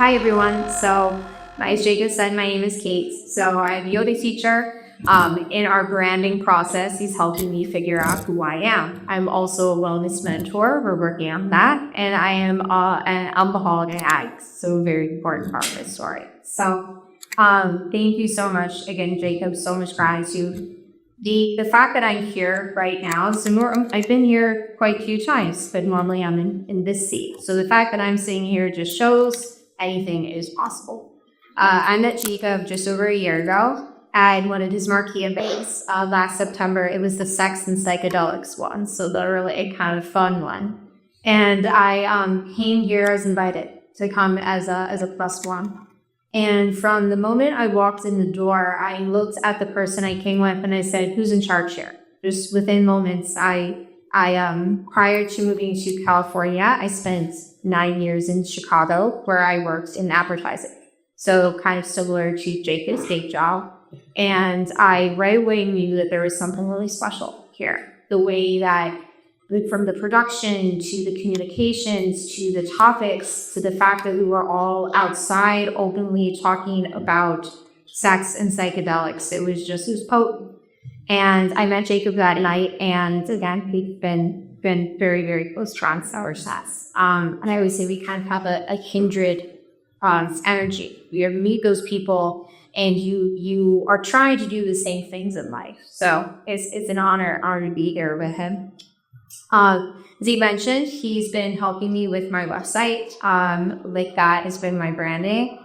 Hi everyone. So, as Jacob said, my name is Kate. So I'm a yoga teacher. In our branding process, he's helping me figure out who I am. I'm also a wellness mentor. We're working on that, and I am an alcoholic and addict. So a very important part of my story. So, thank you so much again, Jacob. So much gratitude. The fact that I'm here right now, I've been here quite a few times, but normally I'm in this seat. So the fact that I'm sitting here just shows anything is possible. I met Jacob just over a year ago at one of his marquee events last September. It was the sex and psychedelics one, so the really kind of fun one. And I came here, I was invited to come as a plus one. And from the moment I walked in the door, I looked at the person I came with and I said, "Who's in charge here?" Just within moments, I prior to moving to California, I spent 9 years in Chicago where I worked in advertising. So kind of similar to Jacob's day job. And I right away knew that there was something really special here. The way that from the production to the communications to the topics to the fact that we were all outside openly talking about sex and psychedelics. It was potent. And I met Jacob that night, and again, we've been very, very close friends ever since. And I always say we kind of have a kindred energy. You meet those people and you are trying to do the same things in life. So it's an honor to be here with him. As he mentioned, he's been helping me with my website. Like that has been my branding.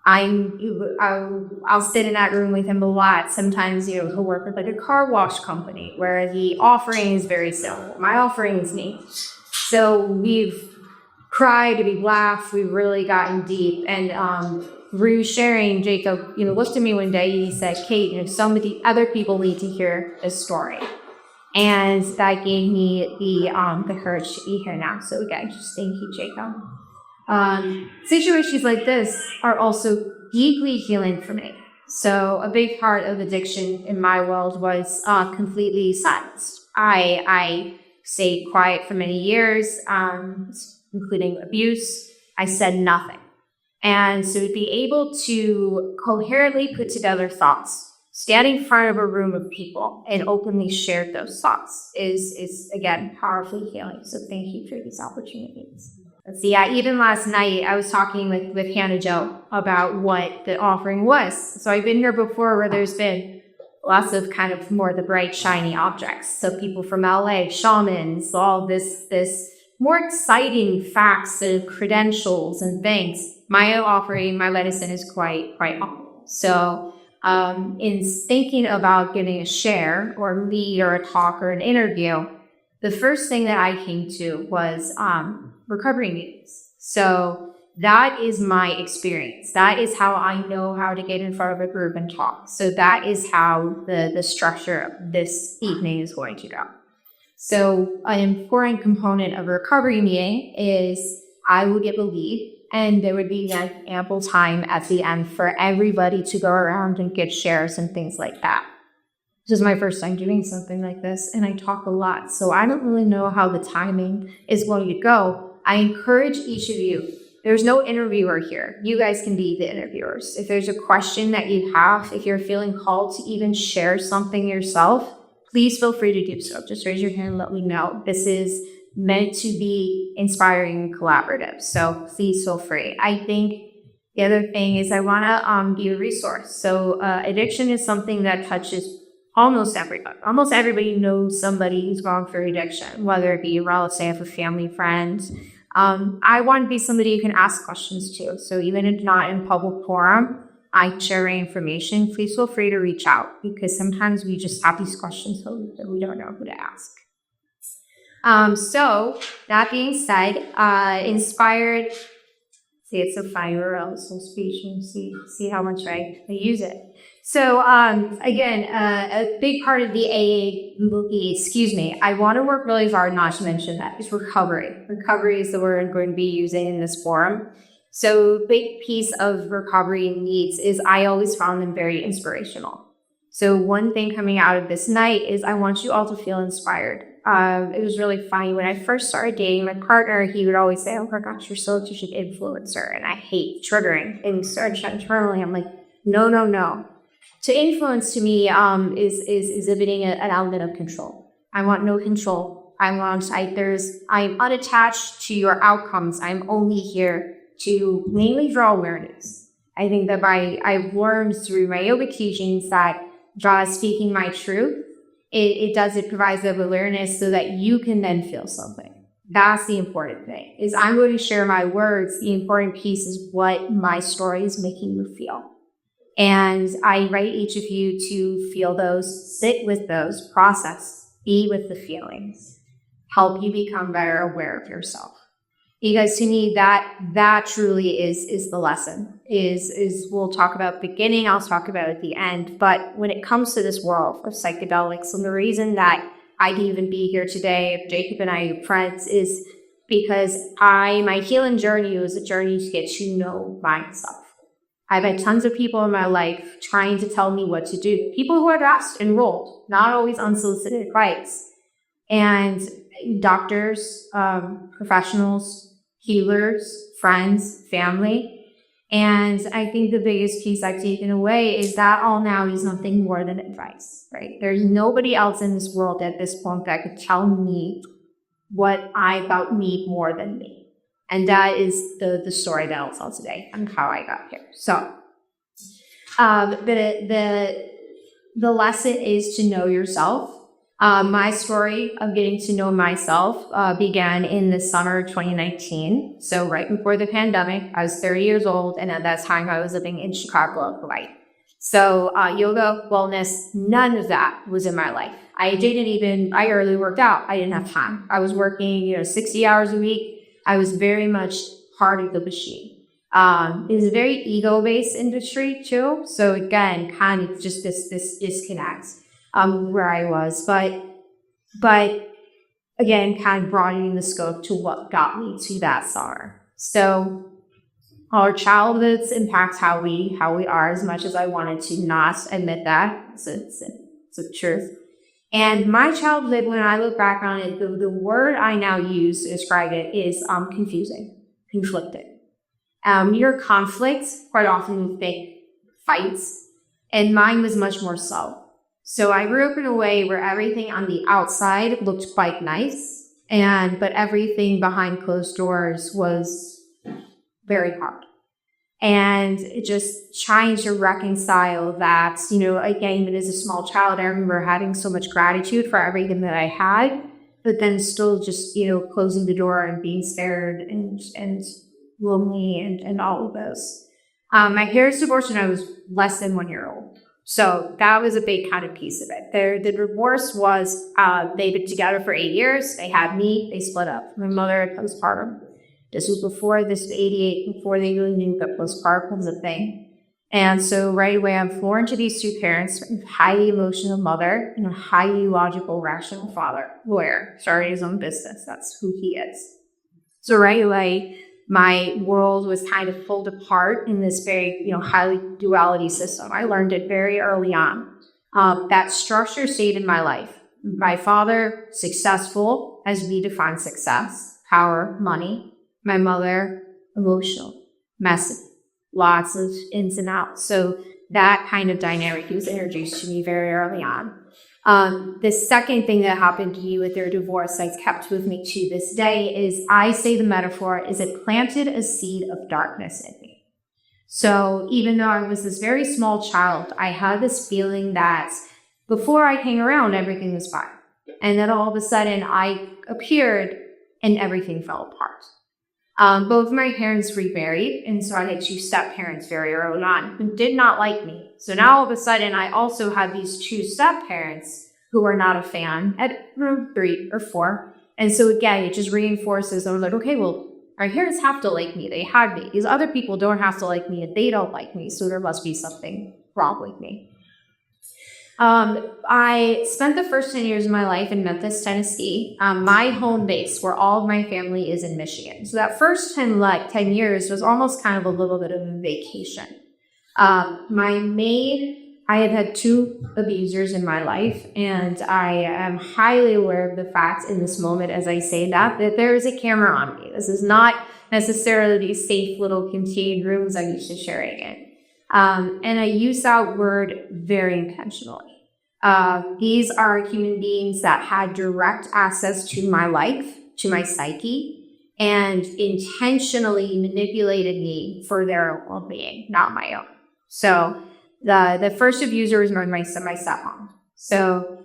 I'll sit in that room with him a lot. Sometimes, he'll work with like a car wash company where the offering is very simple. My offering is me. So we've cried, we've laughed, we've really gotten deep. And through sharing, Jacob, looked at me one day and he said, "Kate, other people need to hear this story." And that gave me the courage to be here now. So again, just thank you, Jacob. Situations like this are also deeply healing for me. So a big part of addiction in my world was completely silenced. I stayed quiet for many years, including abuse. I said nothing. And so to be able to coherently put together thoughts, stand in front of a room of people and openly share those thoughts is again, powerfully healing. So thank you for these opportunities. Let's see, even last night I was talking with Hannah Jo about what the offering was. So I've been here before where there's been lots of kind of more the bright, shiny objects. So people from LA, shamans, all this more exciting facts and credentials and things. My offering, my medicine is quite humble. So in thinking about getting a share or lead or a talk or an interview, the first thing that I came to was recovery meetings. So that is my experience. That is how I know how to get in front of a group and talk. So that is how the structure of this evening is going to go. So an important component of a recovery meeting is I will give a lead, and there would be ample time at the end for everybody to go around and get shares and things like that. This is my first time doing something like this, and I talk a lot, so I don't really know how the timing is going to go. I encourage each of you. There's no interviewer here. You guys can be the interviewers. If there's a question that you have, if you're feeling called to even share something yourself, please feel free to do so. Just raise your hand and let me know. This is meant to be inspiring and collaborative, so please feel free. I think the other thing is I want to be a resource. So addiction is something that touches almost everybody. Almost everybody knows somebody who's gone through addiction, whether it be a relative, a family friend. I want to be somebody you can ask questions to. So even if not in public forum, I share information. Please feel free to reach out because sometimes we just have these questions that we don't know who to ask. So that being said, inspired. See, it's so funny. We're all so speech. See how much I use it. So again, a big part of the AA, I want to work really hard not to mention that, is recovery. Recovery is the word I'm going to be using in this forum. So a big piece of recovery needs is I always found them very inspirational. So one thing coming out of this night is I want you all to feel inspired. It was really funny. When I first started dating my partner, he would always say, oh my gosh, you're such an influencer. And I hate triggering. And search internally, I'm like, no. To influence to me is exhibiting an element of control. I want no control. I'm unattached to your outcomes. I'm only here to mainly draw awareness. I think that I've learned through my yoga teachings that just speaking my truth, it provides the awareness so that you can then feel something. That's the important thing, is I'm going to share my words. The important piece is what my story is making you feel. And I invite each of you to feel those, sit with those, process, be with the feelings, help you become better aware of yourself. Because to me, that truly is the lesson. Is we'll talk about beginning, I'll talk about at the end. But when it comes to this world of psychedelics, and the reason that I can even be here today, Jacob and I are friends, is because my healing journey was a journey to get to know myself. I've had tons of people in my life trying to tell me what to do. People who are asked, enrolled, not always unsolicited advice. And doctors, professionals, healers, friends, family. And I think the biggest piece I've taken away is that all now is nothing more than advice, right? There's nobody else in this world at this point that could tell me about me more than me. And that is the story that I'll tell today and how I got here. So the lesson is to know yourself. My story of getting to know myself began in the summer of 2019. So right before the pandemic, I was 30 years old, and at that time I was living in Chicago, Hawaii. So yoga, wellness, none of that was in my life. I early worked out. I didn't have time. I was working, 60 hours a week. I was very much part of the machine. It is a very ego-based industry too. So again, kind of just this disconnect where I was. But again, kind of broadening the scope to what got me to that summer. So our childhoods impact how we are, as much as I wanted to not admit that. It's the truth. And my childhood, when I look back on it, the word I now use to describe it is confusing, conflicted. Your conflict, quite often we think fights, and mine was much more subtle. So I grew up in a way where everything on the outside looked quite nice, but everything behind closed doors was very hard. And just trying to reconcile that, again, even as a small child, I remember having so much gratitude for everything that I had, but then still just, closing the door and being scared and lonely and all of those. My parents divorced when I was less than 1 year old. So that was a big kind of piece of it. The divorce was, they'd been together for 8 years. They had me, they split up. My mother had postpartum. This was before this 88, before they really knew that postpartum was a thing. And so right away, I'm flown into these two parents, a highly emotional mother and a highly logical, rational father, lawyer, started his own business. That's who he is. So right away, my world was kind of pulled apart in this very, highly duality system. I learned it very early on. That structure stayed in my life. My father, successful, as we define success, power, money. My mother, emotional, messy, lots of ins and outs. So that kind of dynamic was introduced to me very early on. The second thing that happened to me with their divorce that's kept with me to this day is, I say the metaphor is, it planted a seed of darkness in me. So even though I was this very small child, I had this feeling that before I came around, everything was fine. And then all of a sudden I appeared and everything fell apart. Both my parents remarried, and so I had two step-parents very early on who did not like me. So now all of a sudden, I also had these two step-parents who are not a fan at 3 or 4. And so again, it just reinforces, I was like, okay, well, our parents have to like me. They had me. These other people don't have to like me, and they don't like me, so there must be something wrong with me. I spent the first 10 years of my life in Memphis, Tennessee. My home base, where all of my family is, in Michigan. So that first 10 years was almost kind of a little bit of a vacation. My main I had 2 abusers in my life, and I am highly aware of the fact in this moment as I say that there is a camera on me. This is not necessarily these safe little contained rooms I'm used to sharing in. And I use that word very intentionally. These are human beings that had direct access to my life, to my psyche, and intentionally manipulated me for their well-being, not my own. So the first abuser was my stepmom. So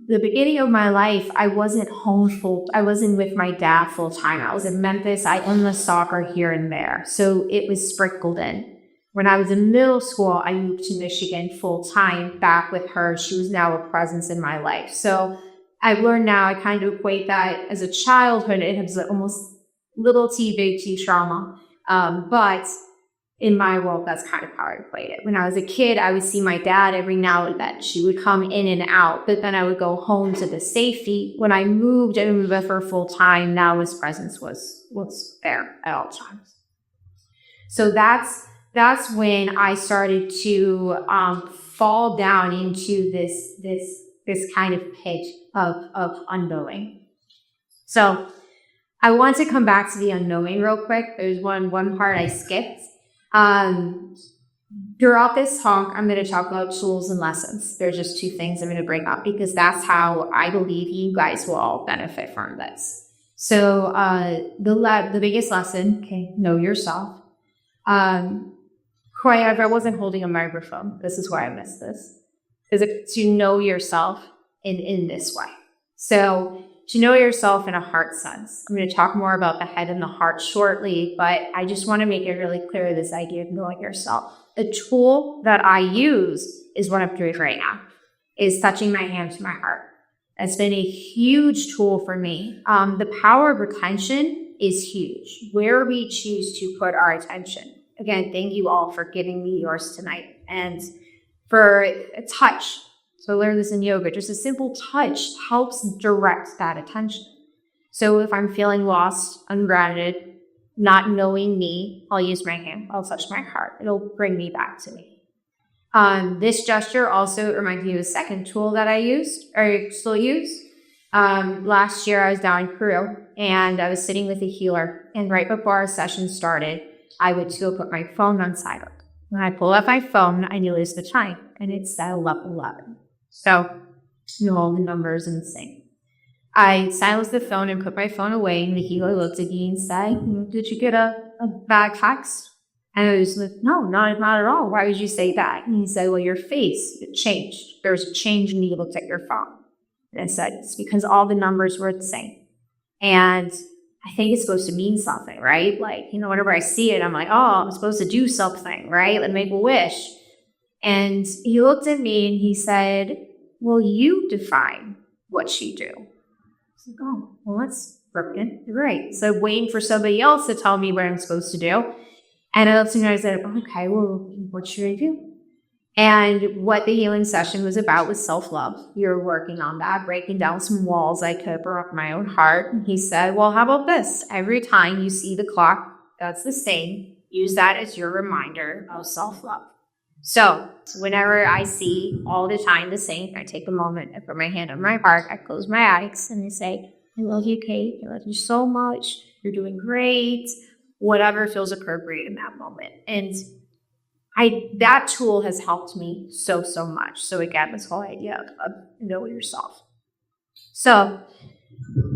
the beginning of my life, I wasn't home I wasn't with my dad full time. I was in Memphis. I owned the soccer here and there. So it was sprinkled in. When I was in middle school, I moved to Michigan full time back with her. She was now a presence in my life. So I've learned now, I kind of equate that as a childhood. It has almost little t, big T trauma. But in my world, that's kind of how I played it. When I was a kid, I would see my dad every now and then. She would come in and out, but then I would go home to the safety. When I moved with her full time, now his presence was there at all times. So that's when I started to fall down into this kind of pit of unknowing. So I want to come back to the unknowing real quick. There's one part I skipped. Throughout this talk, I'm going to talk about tools and lessons. There's just 2 things I'm going to bring up because that's how I believe you guys will all benefit from this. So the biggest lesson, okay, know yourself. If I wasn't holding a microphone, this is why I missed this, is to know yourself in this way. So to know yourself in a heart sense. I'm going to talk more about the head and the heart shortly, but I just want to make it really clear, this idea of knowing yourself. A tool that I use is what I'm doing right now, is touching my hand to my heart. That's been a huge tool for me. The power of retention is huge. Where we choose to put our attention. Again, thank you all for giving me yours tonight. And for a touch. So I learned this in yoga. Just a simple touch helps direct that attention. So if I'm feeling lost, ungrounded, not knowing me, I'll use my hand. I'll touch my heart. It'll bring me back to me. This gesture also reminds me of a second tool that I used, or still use. Last year I was down in Peru, and I was sitting with a healer. And right before our session started, I would still put my phone on silent. When I pull up my phone, I knew it was the time, and it said 11:11. So, all the numbers in sync. I silenced the phone and put my phone away, and the healer looked at me and said, "Did you get a bad text?" And I was like, "No, not at all. Why would you say that?" And he said, "Well, your face, it changed. There was a change when you looked at your phone." And I said, "It's because all the numbers were the same." And I think it's supposed to mean something, right? Like, whenever I see it, I'm like, oh, I'm supposed to do something, right? Like make a wish. And he looked at me and he said, "Well, you define what you do." I was like, oh, well, that's broken. You're right. So I'm waiting for somebody else to tell me what I'm supposed to do. And I looked at him and I said, okay, well, what should I do? And what the healing session was about was self-love. We were working on that, breaking down some walls I could broke my own heart. And he said, well, how about this? Every time you see the clock that's the same, use that as your reminder of self-love. So whenever I see all the time the same, I take a moment, I put my hand on my heart, I close my eyes, and I say, I love you, Kate. I love you so much. You're doing great. Whatever feels appropriate in that moment. And that tool has helped me so much. So again, this whole idea of know yourself. So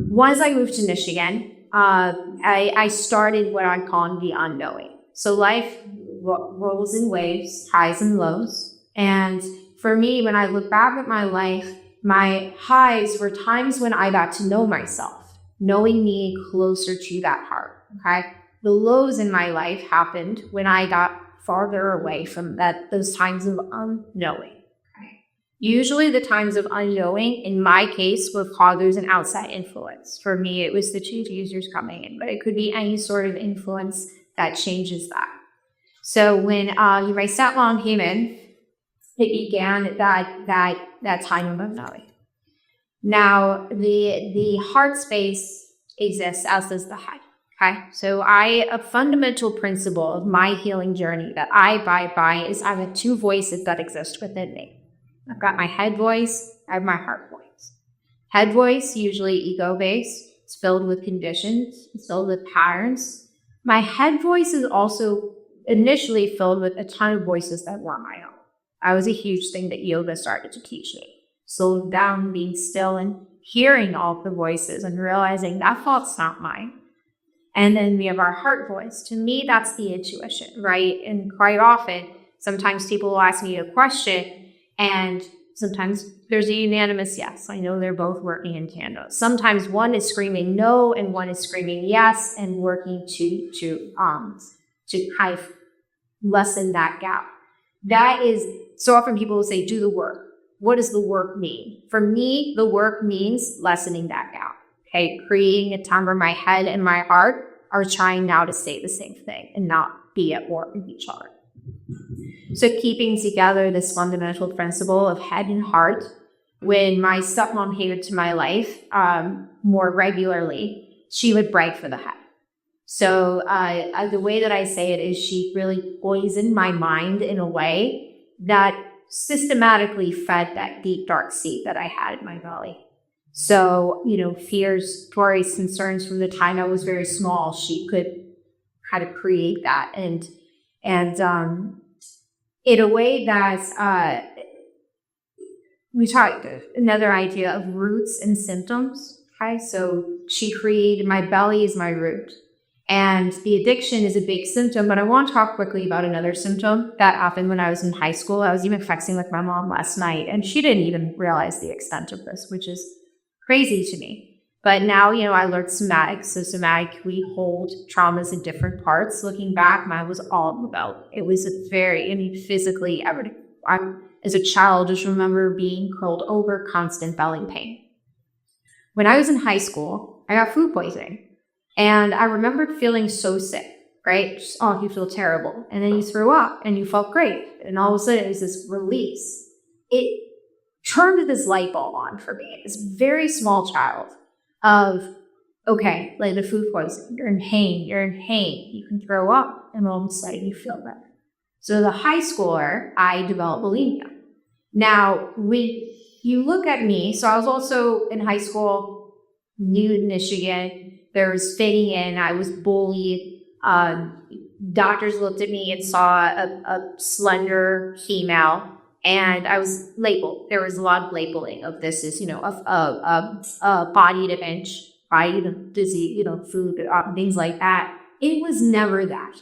once I moved to Michigan, I started what I'm calling the unknowing. So life rolls in waves, highs and lows. And for me, when I look back at my life, my highs were times when I got to know myself, knowing me closer to that heart. Okay. The lows in my life happened when I got farther away from those times of unknowing. Okay. Usually the times of unknowing, in my case, would cause there's an outside influence. For me, it was the 2 users coming in, but it could be any sort of influence that changes that. So when my stepmom came in, it began that time of unknowing. Now, the heart space exists, as does the head. Okay. So a fundamental principle of my healing journey that I abide by is I have two voices that exist within me. I've got my head voice, I have my heart voice. Head voice, usually ego-based. It's filled with conditions. It's filled with patterns. My head voice is also initially filled with a ton of voices that weren't my own. That was a huge thing that yoga started to teach me. Slowing down, being still, and hearing all of the voices and realizing that thought's not mine. And then we have our heart voice. To me, that's the intuition, right? And quite often, sometimes people will ask me a question, and sometimes there's a unanimous yes. I know they're both working in tandem. Sometimes one is screaming no, and one is screaming yes, and working to kind of lessen that gap. That is, so often people will say, do the work. What does the work mean? For me, the work means lessening that gap. Okay, creating a time where my head and my heart are trying now to say the same thing and not be at war with each other. So keeping together this fundamental principle of head and heart. When my stepmom came into my life more regularly, she would brag for the head. So the way that I say it is she really poisoned my mind in a way that systematically fed that deep, dark seed that I had in my belly. So, fears, worries, concerns from the time I was very small, she could kind of create that. And in a way that we talked another idea of roots and symptoms. Okay, so she created my belly is my root. And the addiction is a big symptom, but I want to talk quickly about another symptom that happened when I was in high school. I was even texting with my mom last night, and she didn't even realize the extent of this, which is crazy to me. But now, I learned somatic. So somatic, we hold traumas in different parts. Looking back, mine was all about. It was physically, as a child, just remember being curled over, constant belly pain. When I was in high school, I got food poisoning. And I remembered feeling so sick, right? Just, you feel terrible. And then you threw up and you felt great. And all of a sudden it was this release. It turned this light bulb on for me, this very small child of, okay, like the food poisoning, you're in pain, you can throw up, and all of a sudden you feel better. So as a high schooler, I developed bulimia. Now, when you look at me, so I was also in high school, new in Michigan. There was fitting in. I was bullied. Doctors looked at me and saw a slender female, and I was labeled. There was a lot of labeling of this as, a body image, body disease, food, things like that. It was never that.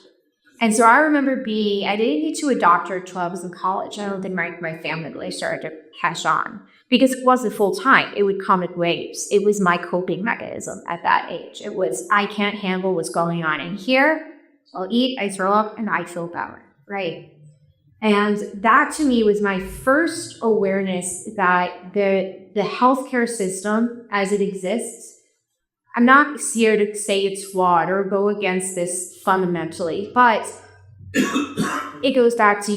And so I remember I didn't get to a doctor until I was in college. I don't think my family really started to catch on because it wasn't full time. It would come in waves. It was my coping mechanism at that age. It was, I can't handle what's going on in here. I'll eat, I throw up, and I feel better, right? And that to me was my first awareness that the healthcare system as it exists, I'm not here to say it's flawed or go against this fundamentally, but it goes back to,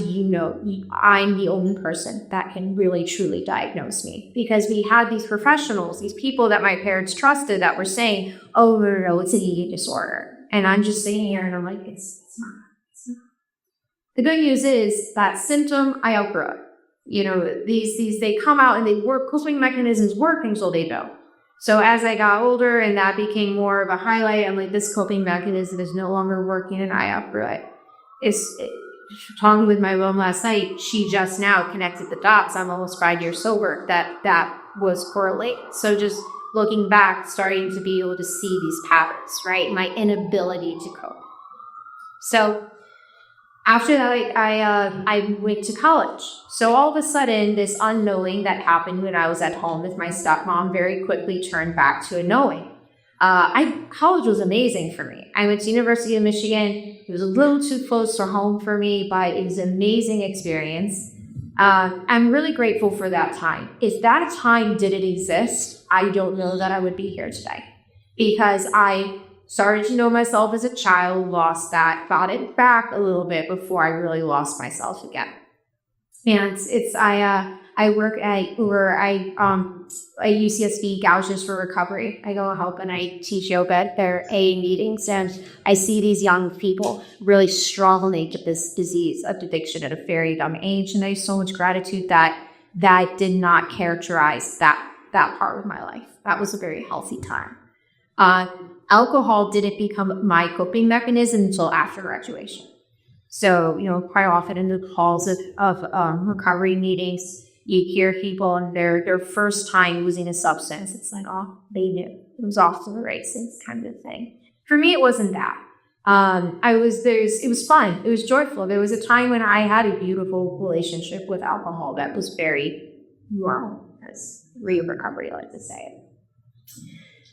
I'm the only person that can really truly diagnose me, because we had these professionals, these people that my parents trusted that were saying, oh, no, it's an eating disorder. And I'm just sitting here and I'm like, it's not. The good news is that symptom, I outgrew it. These they come out and they work, coping mechanisms work until they don't. So as I got older and that became more of a highlight, I'm like, this coping mechanism is no longer working, and I outgrew it. Talking with my mom last night, she just now connected the dots. I'm almost 5 years sober. That was correlated. So just looking back, starting to be able to see these patterns, right? My inability to cope. So after that, I went to college. So all of a sudden, this unknowing that happened when I was at home with my stepmom very quickly turned back to a knowing. College was amazing for me. I went to University of Michigan. It was a little too close to home for me, but it was an amazing experience. I'm really grateful for that time. If that time didn't exist, I don't know that I would be here today, because I started to know myself as a child, lost that, got it back a little bit before I really lost myself again. And I I work at UCSB Gouges for Recovery. I go help and I teach yoga at their AA meetings, and I see these young people really struggling with this disease of addiction at a very young age, and I have so much gratitude that did not characterize that part of my life. That was a very healthy time. Alcohol didn't become my coping mechanism until after graduation. So, quite often in the halls of recovery meetings, you hear people and their first time using a substance. It's like, oh, they knew. It was off to the races kind of thing. For me, it wasn't that. It was fun. It was joyful. There was a time when I had a beautiful relationship with alcohol that was very normal, as recovery like to say it.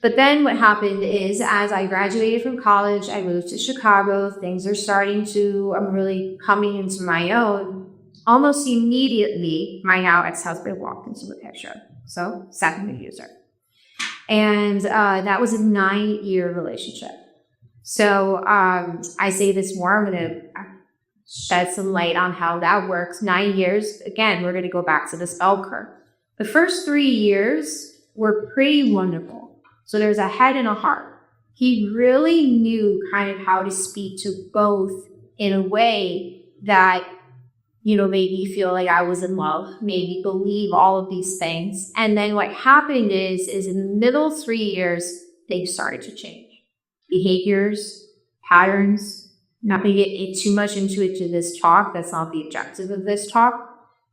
But then what happened is, as I graduated from college, I moved to Chicago. Things are I'm really coming into my own. Almost immediately, my now ex-husband walked into the picture. So, second abuser. And that was a 9-year relationship. So, I say this more, I'm going to shed some light on how that works. 9 years, again, we're going to go back to this bell curve. The first 3 years were pretty wonderful. So there's a head and a heart. He really knew kind of how to speak to both in a way that, made me feel like I was in love, made me believe all of these things. And then what happened is in the middle 3 years, things started to change. Behaviors, patterns, not going to get too much into this talk. That's not the objective of this talk.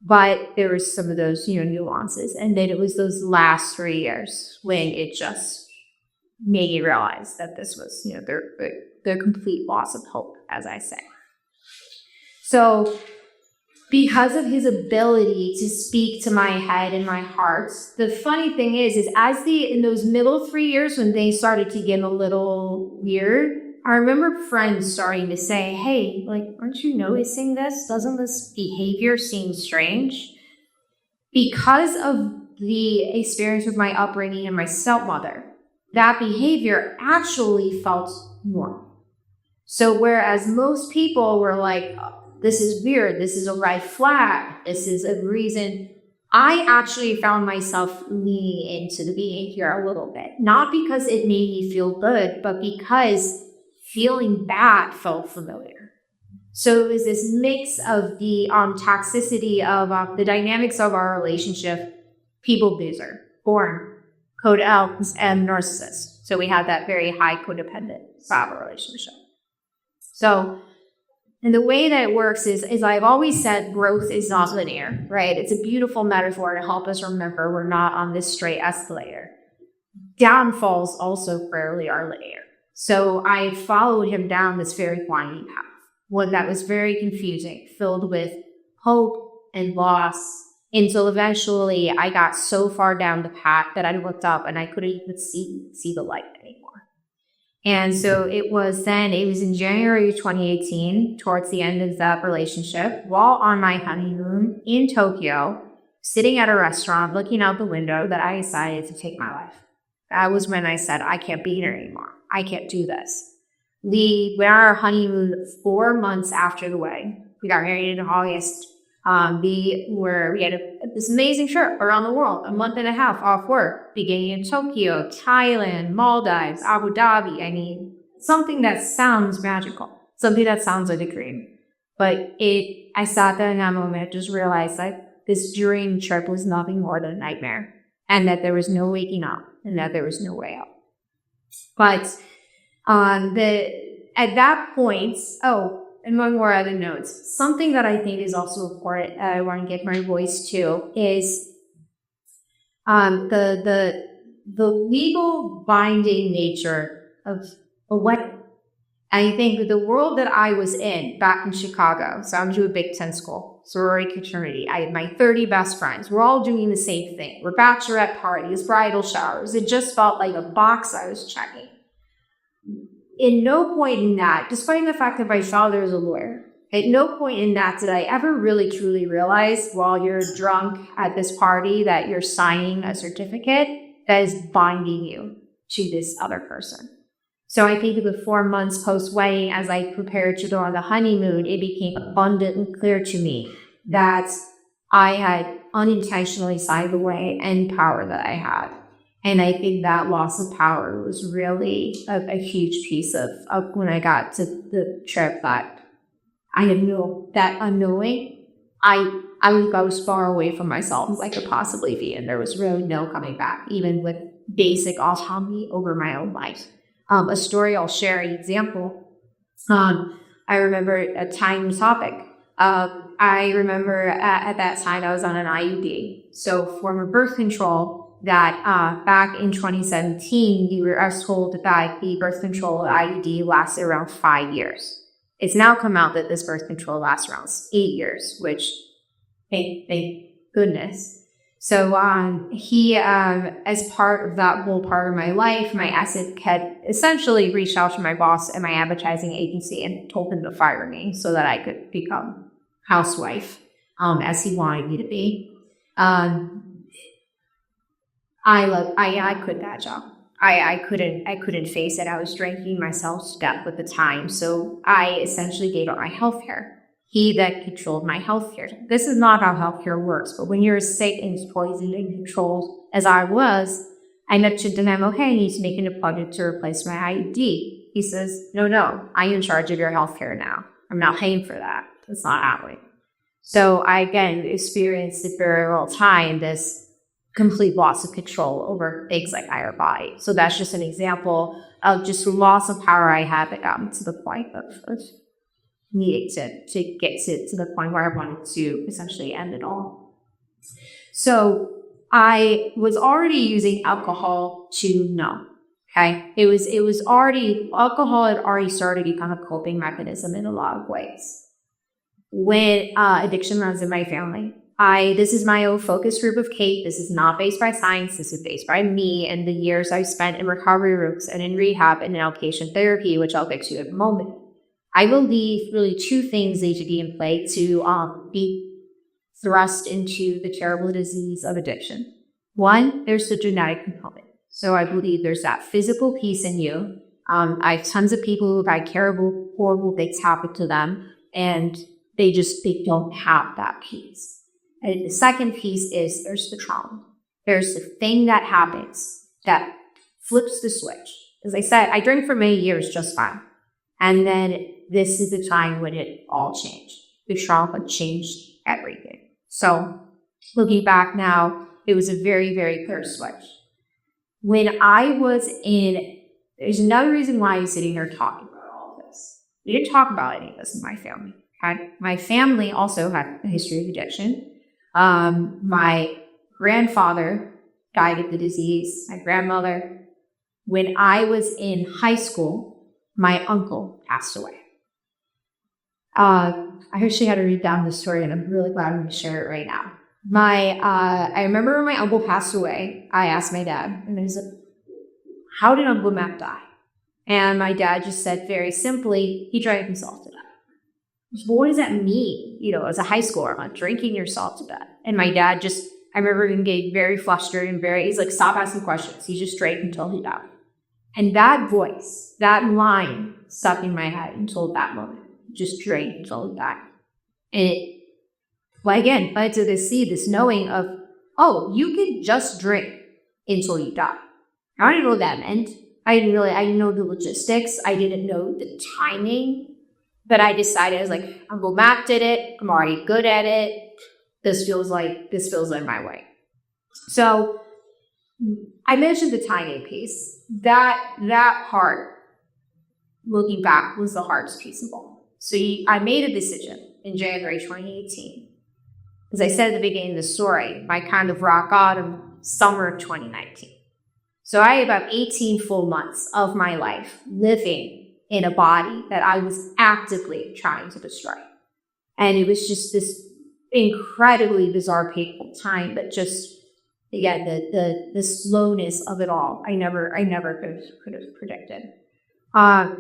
But there was some of those, nuances. And then it was those last 3 years when it just made me realize that this was, the complete loss of hope, as I say. So because of his ability to speak to my head and my heart, the funny thing is in those middle 3 years when they started to get a little weird, I remember friends starting to say, hey, aren't you noticing this? Doesn't this behavior seem strange? Because of the experience with my upbringing and my stepmother, that behavior actually felt normal. So whereas most people were like, oh, this is weird, this is a red flag, this is a reason, I actually found myself leaning into the behavior a little bit. Not because it made me feel good, but because feeling bad felt familiar. So it was this mix of the toxicity of the dynamics of our relationship, people pleaser, born, code L's, and narcissist. So we had that very high codependent style relationship. So, and the way that it works is I've always said growth is not linear, right? It's a beautiful metaphor to help us remember we're not on this straight escalator. Downfalls also rarely are linear. So I followed him down this very winding path, one that was very confusing, filled with hope and loss, until eventually I got so far down the path that I looked up and I couldn't even see the light anymore. And so it was in January 2018, towards the end of that relationship, while on my honeymoon in Tokyo, sitting at a restaurant, looking out the window, that I decided to take my life. That was when I said, I can't be here anymore. I can't do this. We went on our honeymoon 4 months after the wedding. We got married in August. We had this amazing trip around the world, a month and a half off work, beginning in Tokyo, Thailand, Maldives, Abu Dhabi. I mean, something that sounds magical, something that sounds like a dream. But I sat there in that moment and just realized this dream trip was nothing more than a nightmare, and that there was no waking up, and that there was no way out. But at that point, and one more other notes. Something that I think is also important, I want to give my voice to, is the legal binding nature of a wedding. I think the world that I was in back in Chicago, so I'm to a Big Ten school, sorority fraternity. I had my 30 best friends. We're all doing the same thing. We're bachelorette parties, bridal showers. It just felt like a box I was checking. In no point in that, despite the fact that my father is a lawyer, at no point in that did I ever really truly realize while you're drunk at this party that you're signing a certificate that is binding you to this other person. So I think the 4 months post-wedding, as I prepared to go on the honeymoon, it became abundantly clear to me that I had unintentionally sided away any power that I had. And I think that loss of power was really a huge piece of when I got to the trip that I had that unknowing, I was far away from myself as I could possibly be. And there was really no coming back, even with basic autonomy over my own life. A story I'll share, an example. I remember a time topic. I remember at that time I was on an IUD, so form of birth control that back in 2017, I was told that the birth control IUD lasted around 5 years. It's now come out that this birth control lasts around 8 years, which thank goodness. So he, as part of that whole part of my life, my asset had essentially reached out to my boss at my advertising agency and told him to fire me so that I could become housewife, as he wanted me to be. I quit that job. I couldn't face it. I was drinking myself to death at the time. So I essentially gave up my health care. He then controlled my healthcare. This is not how healthcare works, but when you're sick and poisoned and controlled, as I was, I mentioned to him, okay, I need to make an appointment to replace my IUD. He says, no, I'm in charge of your healthcare now. I'm not paying for that. It's not happening. So I, again, experienced it very real time, this complete loss of control over things like our body. So that's just an example of just loss of power I had that got me to the point of needing to get to the point where I wanted to essentially end it all. So I was already using alcohol to numb. Okay, it was already, alcohol had already started to become a coping mechanism in a lot of ways. When addiction runs in my family, this is my own focus group of Kate. This is not based by science. This is based by me and the years I've spent in recovery rooms and in rehab and in outpatient therapy, which I'll get to in a moment. I believe really two things need to be in play to be thrust into the terrible disease of addiction. One, there's the genetic component. So I believe there's that physical piece in you. I have tons of people who've had terrible, horrible things happen to them, and they don't have that piece. And the second piece is there's the trauma. There's the thing that happens that flips the switch. As I said, I drank for many years just fine. And then this is the time when it all changed. The trauma changed everything. So looking back now, it was a very, very clear switch. When I was there's another reason why I'm sitting here talking about all of this. We didn't talk about any of this in my family. Okay? My family also had a history of addiction. My grandfather died of the disease. My grandmother. When I was in high school, my uncle passed away. I actually had to read down this story, and I'm really glad I'm going to share it right now. I remember when my uncle passed away, I asked my dad, and I said, how did Uncle Matt die? And my dad just said very simply, he drank himself to death. What does that mean? As a high schooler, I'm drinking yourself to death. And my dad I remember him getting very flustered and he's like, stop asking questions. He just drank until he died. And that voice, that line stuck in my head until that moment. Just drank until he died. And it, again, planted this seed, this knowing of, oh, you can just drink until you die. I didn't know what that meant. I didn't know the logistics. I didn't know the timing. But I decided, I was like, Uncle Matt did it. I'm already good at it. This feels in my way. So I mentioned the timing piece. That part, looking back, was the hardest piece of all. So I made a decision in January 2018. As I said at the beginning of the story, my kind of rock bottom, summer of 2019. So I had about 18 full months of my life living in a body that I was actively trying to destroy. And it was just this incredibly bizarre, painful time, but just, again, the slowness of it all, I never could have predicted.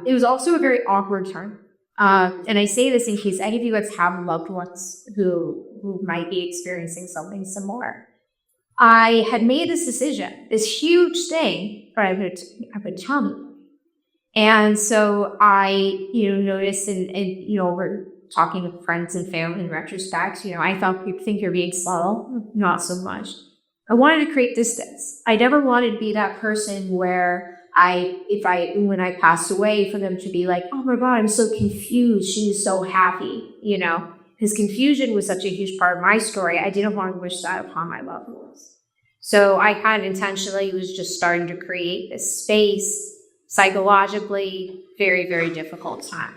It was also a very awkward time. And I say this in case any of you guys have loved ones who might be experiencing something similar. I had made this decision, this huge thing, but I would tell me. And so I, noticed and over talking with friends and family in retrospect, I thought people think you're being subtle. Not so much. I wanted to create distance. I never wanted to be that person where when I passed away, for them to be like, oh my God, I'm so confused. She's so happy, because confusion was such a huge part of my story. I didn't want to wish that upon my loved ones. So I kind of intentionally was just starting to create this space, psychologically, very, very difficult time.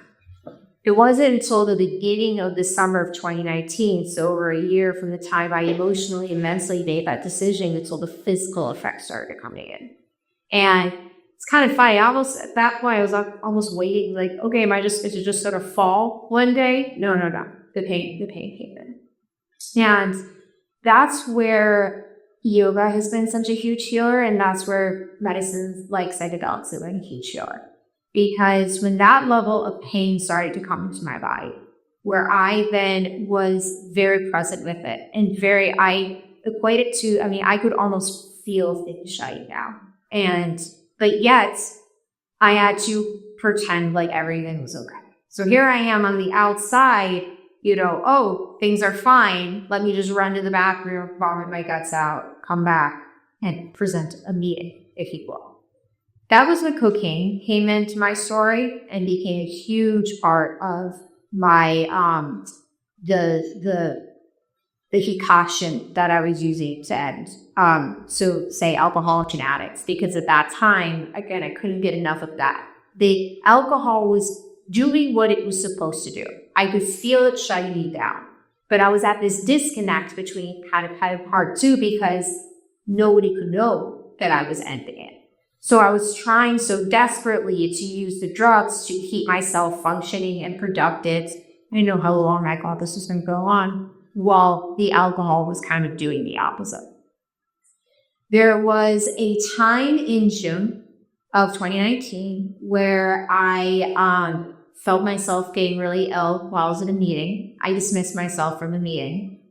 It wasn't until the beginning of the summer of 2019, so over a year from the time I emotionally and mentally made that decision, until the physical effects started coming in. And it's kind of funny. At that point, I was almost waiting, like, okay, is it just sort of fall one day? No. The pain came in. And that's where yoga has been such a huge healer, and that's where medicines like psychedelics have been a huge healer. Because when that level of pain started to come into my body, where I then was very present with it, and I equated to, I could almost feel things shutting down. But yet, I had to pretend like everything was okay. So here I am on the outside, oh, things are fine. Let me just run to the bathroom, vomit my guts out, come back, and present a meeting, if you will. That was when cocaine came into my story and became a huge part of my, the concoction that I was using to end. So say alcoholics and addicts, because at that time, again, I couldn't get enough of that. The alcohol was doing what it was supposed to do. I could feel it shutting me down, but I was at this disconnect between kind of part two, because nobody could know that I was ending it. So I was trying so desperately to use the drugs to keep myself functioning and productive. I didn't know how long I thought this was going to go on, while the alcohol was kind of doing the opposite. There was a time in June of 2019 where I felt myself getting really ill while I was in a meeting. I dismissed myself from the meeting.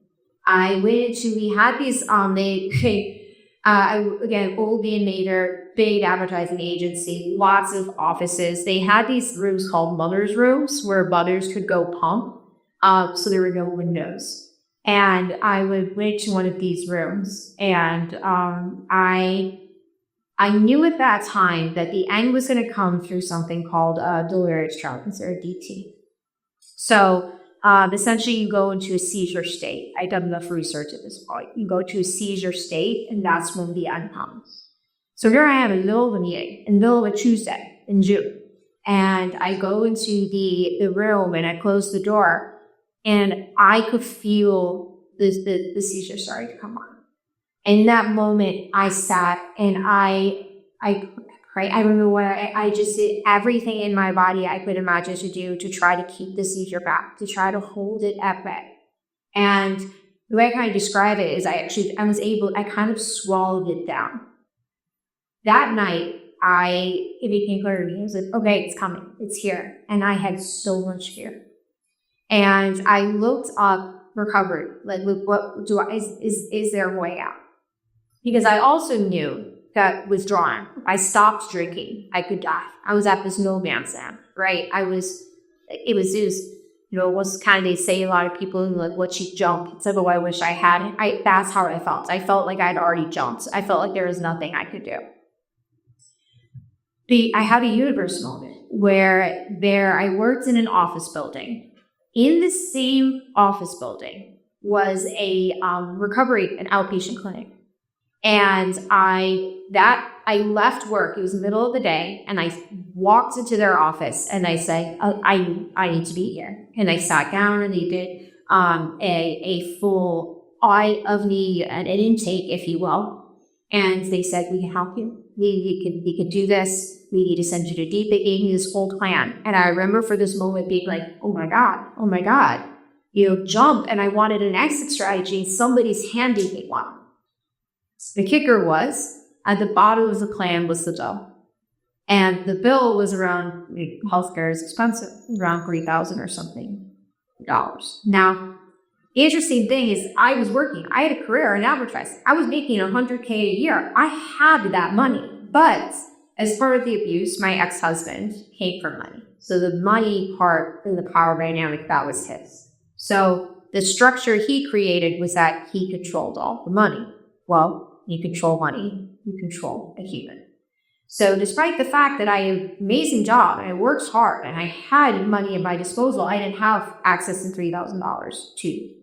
We had these, Old Bean Mater, big advertising agency, lots of offices. They had these rooms called mother's rooms where mothers could go pump. So there were no windows. And I went to one of these rooms, and I knew at that time that the end was going to come through something called delirious tremens, or DT. So essentially, you go into a seizure state. I've done enough research at this point. You go to a seizure state, and that's when the end comes. So here I am in the middle of a meeting, in the middle of a Tuesday in June. And I go into the room, and I close the door, and I could feel the seizure starting to come on. In that moment, I sat, and I remember what I just did everything in my body I could imagine to do to try to keep the seizure back, to try to hold it at bay. And the way I kind of describe it is I kind of swallowed it down. That night, it became clear to me. I was like, okay, it's coming. It's here. And I had so much fear. And I looked up recovery. Like, is there a way out? Because I also knew that withdrawing, if I stopped drinking, I could die. I was at this no man's land, right? It was kind of, they say a lot of people, like, once you jump, it's like, oh, I wish I hadn't. That's how I felt. I felt like I'd already jumped. I felt like there was nothing I could do. I had a universe moment where I worked in an office building. In the same office building was a recovery, an outpatient clinic. And I left work. It was the middle of the day, and I walked into their office, and I said, I need to be here. And I sat down, and they did a full eye of me, an intake, if you will. And they said, we can help you. We could do this. We need to send you to deep. They gave me this whole plan. And I remember for this moment being like, oh my God, jump. And I wanted an exit strategy. Somebody's handing me one. The kicker was, at the bottom of the plan was the bill. And the bill was around, healthcare is expensive, around $3,000 or something dollars. Now, the interesting thing is I was working. I had a career in advertising. I was making $100K a year. I had that money. But As part of the abuse, my ex-husband came for money. So the money part in the power dynamic, that was his. So the structure he created was that he controlled all the money. Well, you control money, you control a human. So despite the fact that I had an amazing job and I worked hard and I had money at my disposal, I didn't have access to $3,000 to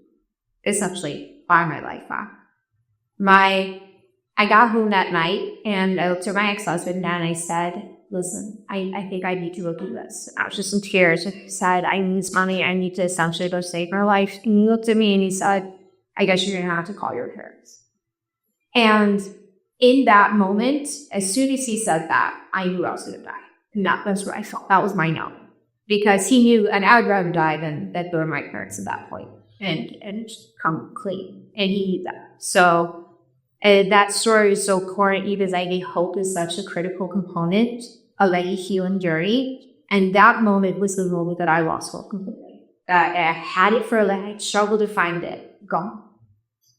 essentially buy my life back. I got home that night and I looked at my ex-husband and I said, listen, I think I need to go do this. I was just in tears and he said, I need this money. I need to essentially go save my life. And he looked at me and he said, I guess you're going to have to call your parents. And in that moment, as soon as he said that, I knew I was going to die. And that's what I felt. That was my no. Because he knew, and I would rather die than go to my parents at that point and just come clean. And he knew that. So that story is so corny because I think hope is such a critical component of any healing journey. And that moment was the moment that I lost hope completely. I had it for a little, I struggled to find it, gone.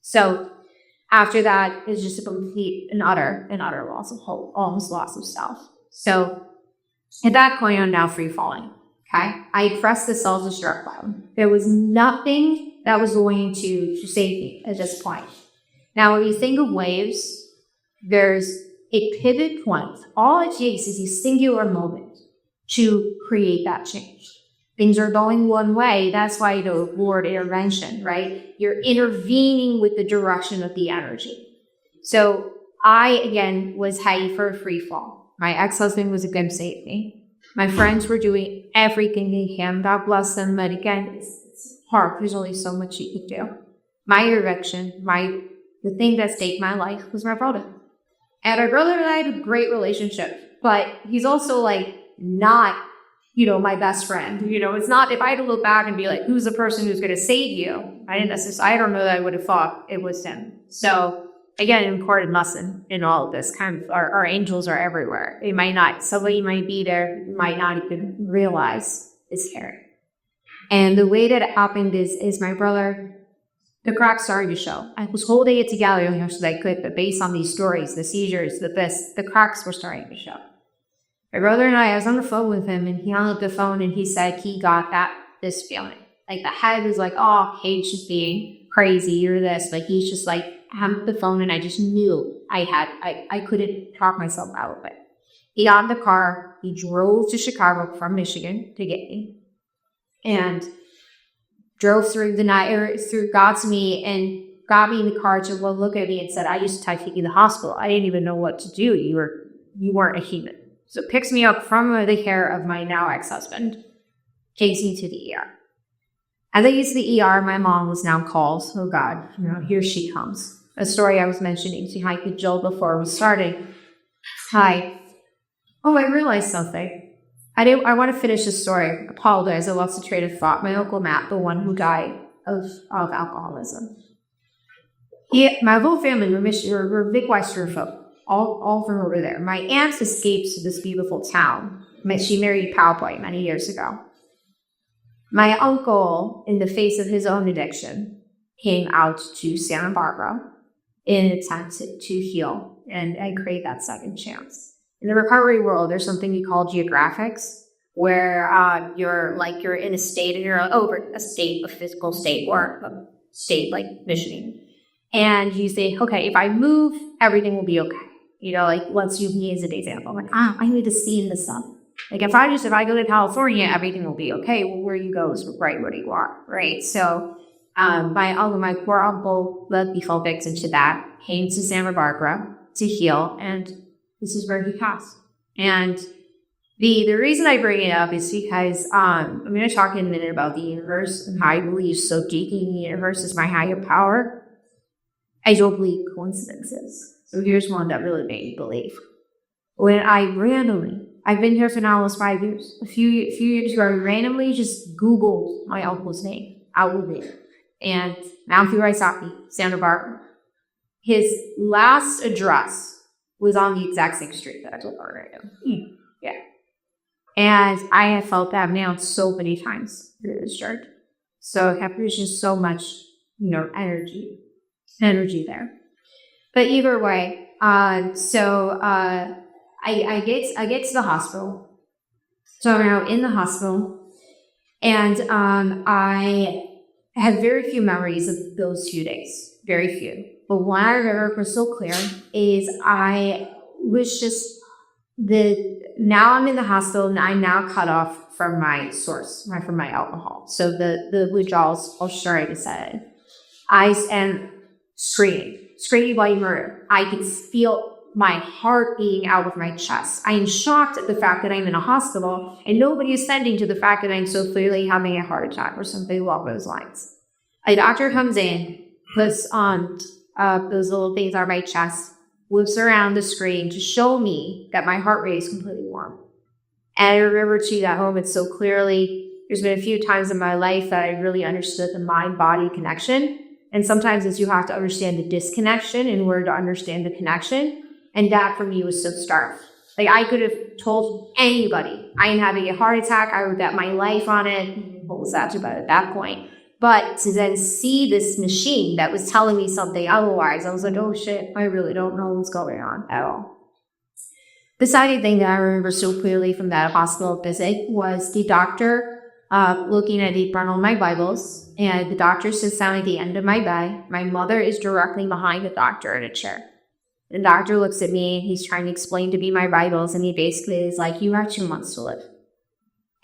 So after that, it's just a complete and utter loss of hope, almost loss of self. So at that point, I'm now free falling. Okay, I pressed the self-destruct button. There was nothing that was going to save me at this point. Now, when you think of waves, there's a pivot point. All it takes is a singular moment to create that change. Things are going one way. That's why the word intervention, right? You're intervening with the direction of the energy. So I, again, was heading for a free fall. My ex-husband was going to save me. My friends were doing everything they can. God bless them. But again, it's hard. There's only so much you could do. My erection, the thing that saved my life was my brother. And my brother and I had a great relationship. But he's also not, my best friend. It's not, if I had to look back and be like, who's the person who's going to save you? I don't know that I would have thought it was him. So again, an important lesson in all of this kind of, our angels are everywhere. Somebody might be there, might not even realize it's here. And the way that it happened is my brother, the cracks started to show. I was holding it together as much as I could, but based on these stories, the seizures, the cracks were starting to show. My brother and I was on the phone with him, and he hung up the phone, and he said he got this feeling. The head was like, oh, Kate's just being crazy or this, but he's just hung up the phone, and I just knew I couldn't talk myself out of it. He got in the car, he drove to Chicago from Michigan to get me, and drove through the night, through God's me, and got me in the car to look at me and said, I used to take you to the hospital. I didn't even know what to do. You weren't a human. So picks me up from the care of my now ex-husband, takes me to the ER. As I get to the ER, my mom was now called. Oh God, here she comes. A story I was mentioning to Heike Jill before we started. Hi. Oh, I realized something. I want to finish this story. Apologize, I lost the train of thought. My Uncle Matt, the one who died of alcoholism. My whole family were big Western folk. All from over there. My aunt escaped to this beautiful town. She married a cowboy many years ago. My uncle, in the face of his own addiction, came out to Santa Barbara in an attempt to heal and create that second chance. In the recovery world, there's something we call geographics, where you're in a state and you're over a state, a physical state, or a state like Michigan. And you say, okay, if I move, everything will be okay. Let's use me as an example. I need to see in the sun. If I go to California, everything will be okay. Well, where you go is right where you are, right? So, my poor uncle, the fell victim to that, came to Santa Barbara to heal, and this is where he passed. And the reason I bring it up is because I'm going to talk in a minute about the universe and how I believe so deeply in the universe is my higher power. I don't believe coincidences. So here's one that really made me believe. When I've been here for now almost 5 years. A few years ago, I randomly just Googled my uncle's name out of it. And Matthew Wysocki, Santa Barbara. His last address was on the exact same street that I live on right now. Yeah. And I have felt that now so many times through this church. So there's just so much, energy there. But either way, I get to the hospital. So I'm out in the hospital, and I have very few memories of those few days, very few. But what I remember crystal clear is I was just now I'm in the hospital and I'm now cut off from my source, from my alcohol. So the withdrawals are starting to set in. I am screaming bloody murder. I can feel my heart beating out of my chest. I am shocked at the fact that I'm in a hospital and nobody is sending to the fact that I'm so clearly having a heart attack or something along those lines. A doctor comes in, puts on those little things on my chest, whips around the screen to show me that my heart rate is completely normal. And I remember too that moment so clearly. There's been a few times in my life that I really understood the mind-body connection. And sometimes it's you have to understand the disconnection in order to understand the connection. And that for me was so stark. Like I could have told anybody, I am having a heart attack. I would bet my life on it. What was that about at that point? But to then see this machine that was telling me something otherwise, I was like, oh shit, I really don't know what's going on at all. The second thing that I remember so clearly from that hospital visit was the doctor looking at the front of my Bibles, and the doctor sits down at the end of my bed. My mother is directly behind the doctor in a chair. The doctor looks at me, he's trying to explain to me my Bibles, and he basically is like, you have 2 months to live.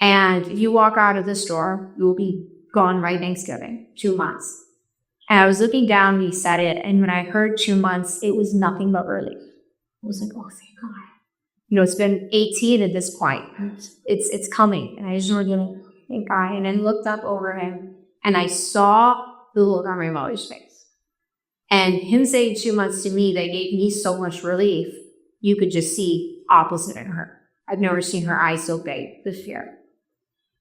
And if you walk out of this door, you will be gone by Thanksgiving, 2 months. And I was looking down when he said it, and when I heard 2 months, it was nothing but relief. I was like, oh, thank God. You know, it's been 18 at this point. It's coming. And I just remember going, thank God. And then looked up over him, and I saw the look on my mother's face. And him saying 2 months to me, that gave me so much relief. You could just see opposite in her. I've never seen her eyes so big, the fear.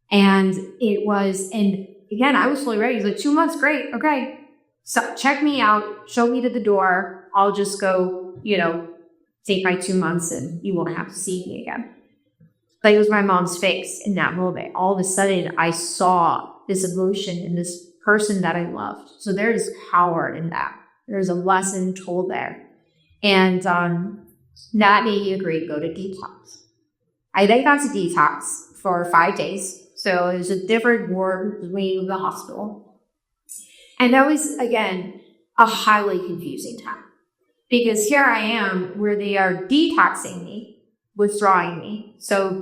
And it was, and again, I was fully ready. He's like, 2 months, great, okay. So check me out, show me to the door. I'll just go, take my 2 months and you won't have to see me again. Like it was my mom's face in that moment. All of a sudden, I saw this emotion in this person that I loved. So there is power in that. There's a lesson told there. And that made me agree to go to detox. I then got to detox for 5 days. So it was a different ward between the hospital. And that was, again, a highly confusing time. Because here I am where they are detoxing me, withdrawing me. So,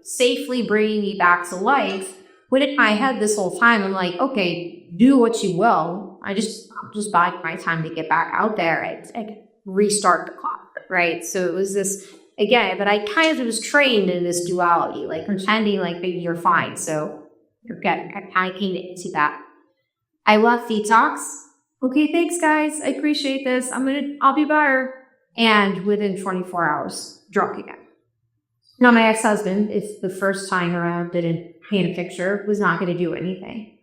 safely bringing me back to life. When in my head this whole time, I'm like, okay, do what you will. I'm just buying my time to get back out there and restart the clock, right? So it was this, again, but I kind of was trained in this duality, like pretending like maybe you're fine. So I kind of came into that. I left detox. Okay, thanks guys. I appreciate this. I'll be better. And within 24 hours, drunk again. Now my ex-husband, if the first time around didn't paint a picture, was not going to do anything.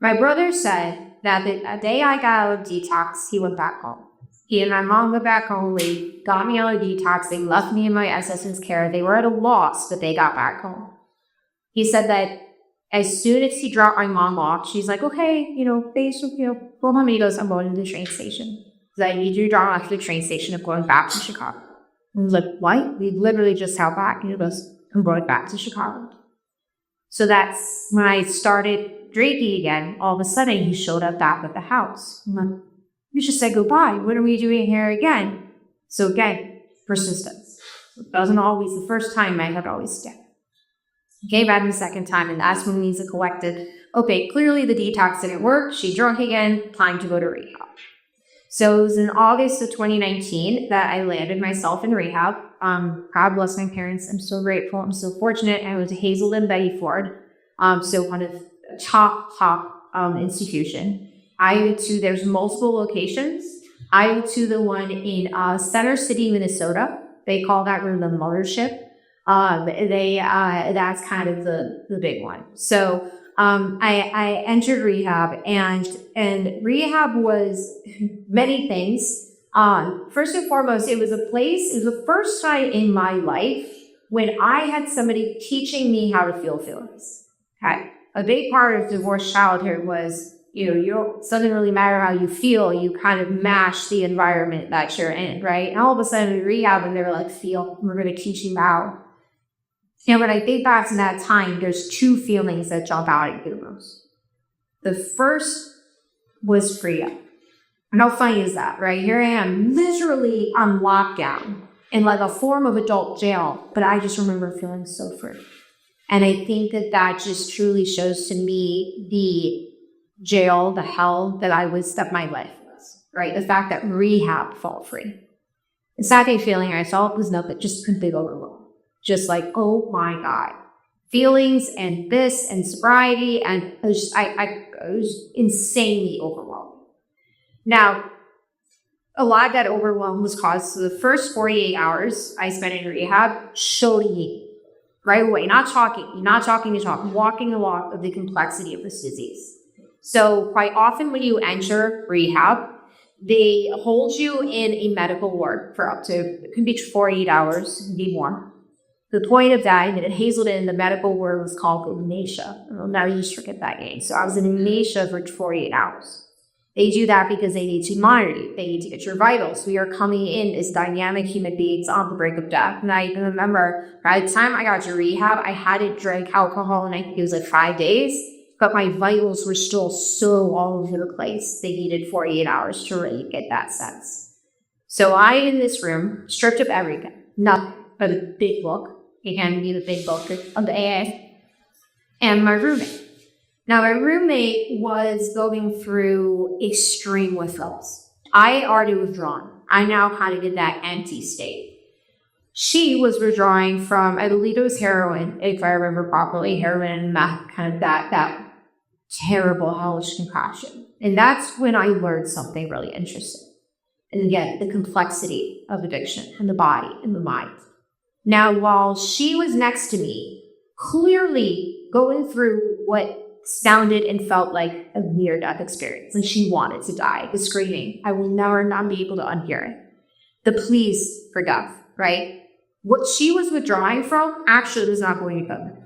My brother said that the day I got out of detox, he went back home. He and my mom went back home. They got me out of detox. They left me in my ex-husband's care. They were at a loss, but they got back home. He said that as soon as he dropped my mom off, she's like, okay, go home. And he goes, I'm going to the train station. Because I need you to drop off to the train station. I'm going back to Chicago. I was like, what? We literally just held back. And he goes, I'm going back to Chicago. So that's when I started drinking again. All of a sudden, he showed up back at the house. I'm like, you just said goodbye. What are we doing here again? So again, persistence. It wasn't always the first time I had always stayed. Came back the second time, and that's when Lisa collected, okay, clearly the detox didn't work. She drunk again, time to go to rehab. So it was in August of 2019 that I landed myself in rehab. God bless my parents. I'm so grateful. I'm so fortunate. I went to Hazel and Betty Ford. So one of the top institution. I went to, there's multiple locations. I went to the one in Center City, Minnesota. They call that room the mothership. That's kind of the big one. So I entered rehab, and rehab was many things. First and foremost, it was the first time in my life when I had somebody teaching me how to feel feelings. Okay. A big part of divorced childhood was it doesn't really matter how you feel. You kind of mash the environment that you're in, right? And all of a sudden in rehab, and they're like, we're going to teach you how. And when I think back to that time, there's two feelings that jump out at you the most. The first was freedom. And how funny is that, right? Here I am, literally on lockdown in like a form of adult jail, but I just remember feeling so free. And I think that just truly shows to me the jail, the hell that my life was, right? The fact that rehab felt free. The second feeling I felt was nothing, just complete overwhelm. Just like, oh my God. Feelings and this and sobriety, and I was insanely overwhelmed. Now, a lot of that overwhelm was caused to the first 48 hours I spent in rehab showing me right away, not talking to talk, walking the walk of the complexity of this disease. So quite often when you enter rehab, they hold you in a medical ward for up to, it can be 48 hours, it can be more. The point of that, and at Hazelden, the medical word was called amnesia. I'll never used to forget that name. So I was in amnesia for 48 hours. They do that because they need to monitor you. They need to get your vitals. We are coming in as dynamic human beings on the brink of death. And I even remember, by the time I got to rehab, I hadn't drank alcohol in, I think it was like 5 days, but my vitals were still so all over the place. They needed 48 hours to really get that sense. So I, in this room, stripped up everything. Nothing but a big book. You can be the big book of the AA. And my roommate. Now, my roommate was going through extreme withdrawals. I already withdrawn. I now kind of did that empty state. She was withdrawing from, I believe it was heroin, if I remember properly, heroin and meth, kind of that terrible hellish concoction. And that's when I learned something really interesting. And again, the complexity of addiction in the body and the mind. Now, while she was next to me, clearly going through what sounded and felt like a near-death experience, and she wanted to die, the screaming, I will never not be able to unhear it. The pleas for death, right? What she was withdrawing from actually was not going to come.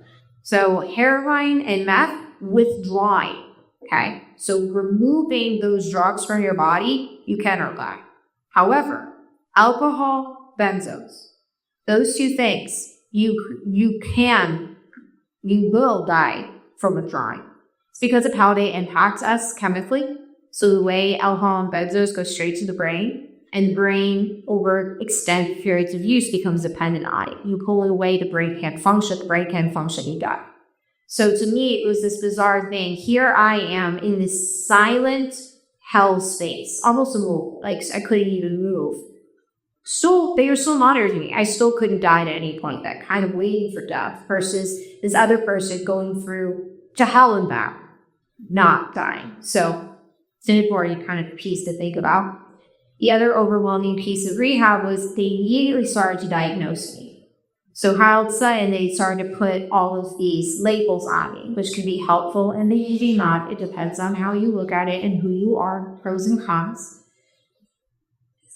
So heroin and meth, withdrawing, okay? So removing those drugs from your body, you cannot die. However, alcohol, benzos, those two things, you will die from withdrawing. It's because of how they impact us chemically. So the way alcohol and benzos go straight to the brain, and the brain over extended periods of use becomes dependent on it. You pull it away, the brain can't function, you die. So to me, it was this bizarre thing. Here I am in this silent hell space, almost immobile, like I couldn't even move. They were still monitoring me. I still couldn't die at any point, that kind of waiting for death, versus this other person going through to hell and back, not dying. So it's an important kind of piece to think about. The other overwhelming piece of rehab was they immediately started to diagnose me. So all of a sudden, they started to put all of these labels on me, which can be helpful, and they usually not. It depends on how you look at it and who you are, pros and cons.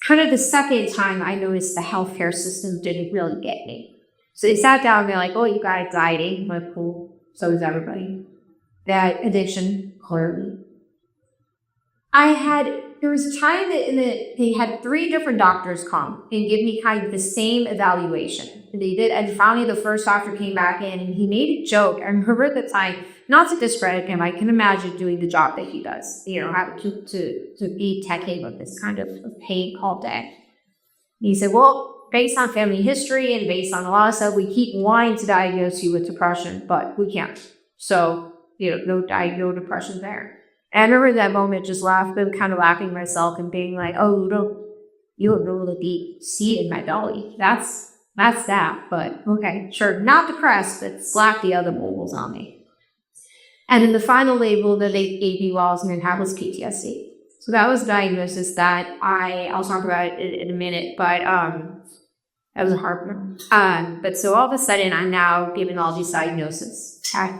Kind of the second time I noticed the healthcare system didn't really get me. So they sat down and they're like, oh, you got anxiety. I'm like, cool. So does everybody. That addiction, clearly. There was a time that they had 3 different doctors come and give me kind of the same evaluation. And they did, and finally the first doctor came back in and he made a joke. I remember at the time, not to discredit him, I can imagine doing the job that he does, having to be taking of this kind of pain all day. And he said, well, based on family history and based on a lot of stuff, we keep wanting to diagnose you with depression, but we can't. So, no depression there. And I remember that moment just kind of laughing myself and being like, oh, you don't know the deep seat in my belly. That's that, but okay, sure. Not depressed, but slap the other labels on me. And then the final label that they gave me while I was in rehab was PTSD. So that was a diagnosis that I'll talk about it in a minute, but that was a hard one. But so all of a sudden, I'm now given all these diagnoses. Okay?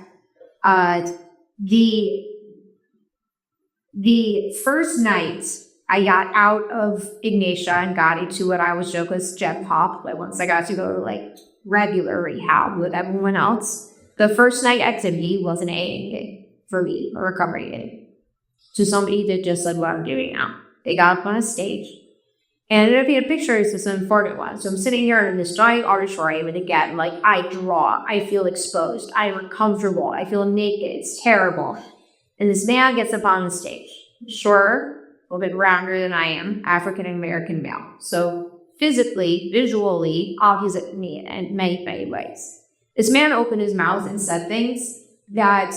The first night I got out of Ignatia and got into what I was joking as Gen Pop, but once I got to go to regular rehab with everyone else, the first night activity was an AA meeting for me, a recovery meeting. to somebody that just said what I'm doing now. They got up on a stage. And if you had pictures, this is an important one. So I'm sitting here in this giant auditorium, and again, like, I draw, I feel exposed, I'm uncomfortable, I feel naked, it's terrible. And this man gets up on the stage. Shorter, a little bit rounder than I am, African-American male. So physically, visually, opposite me in many, many ways. This man opened his mouth and said things that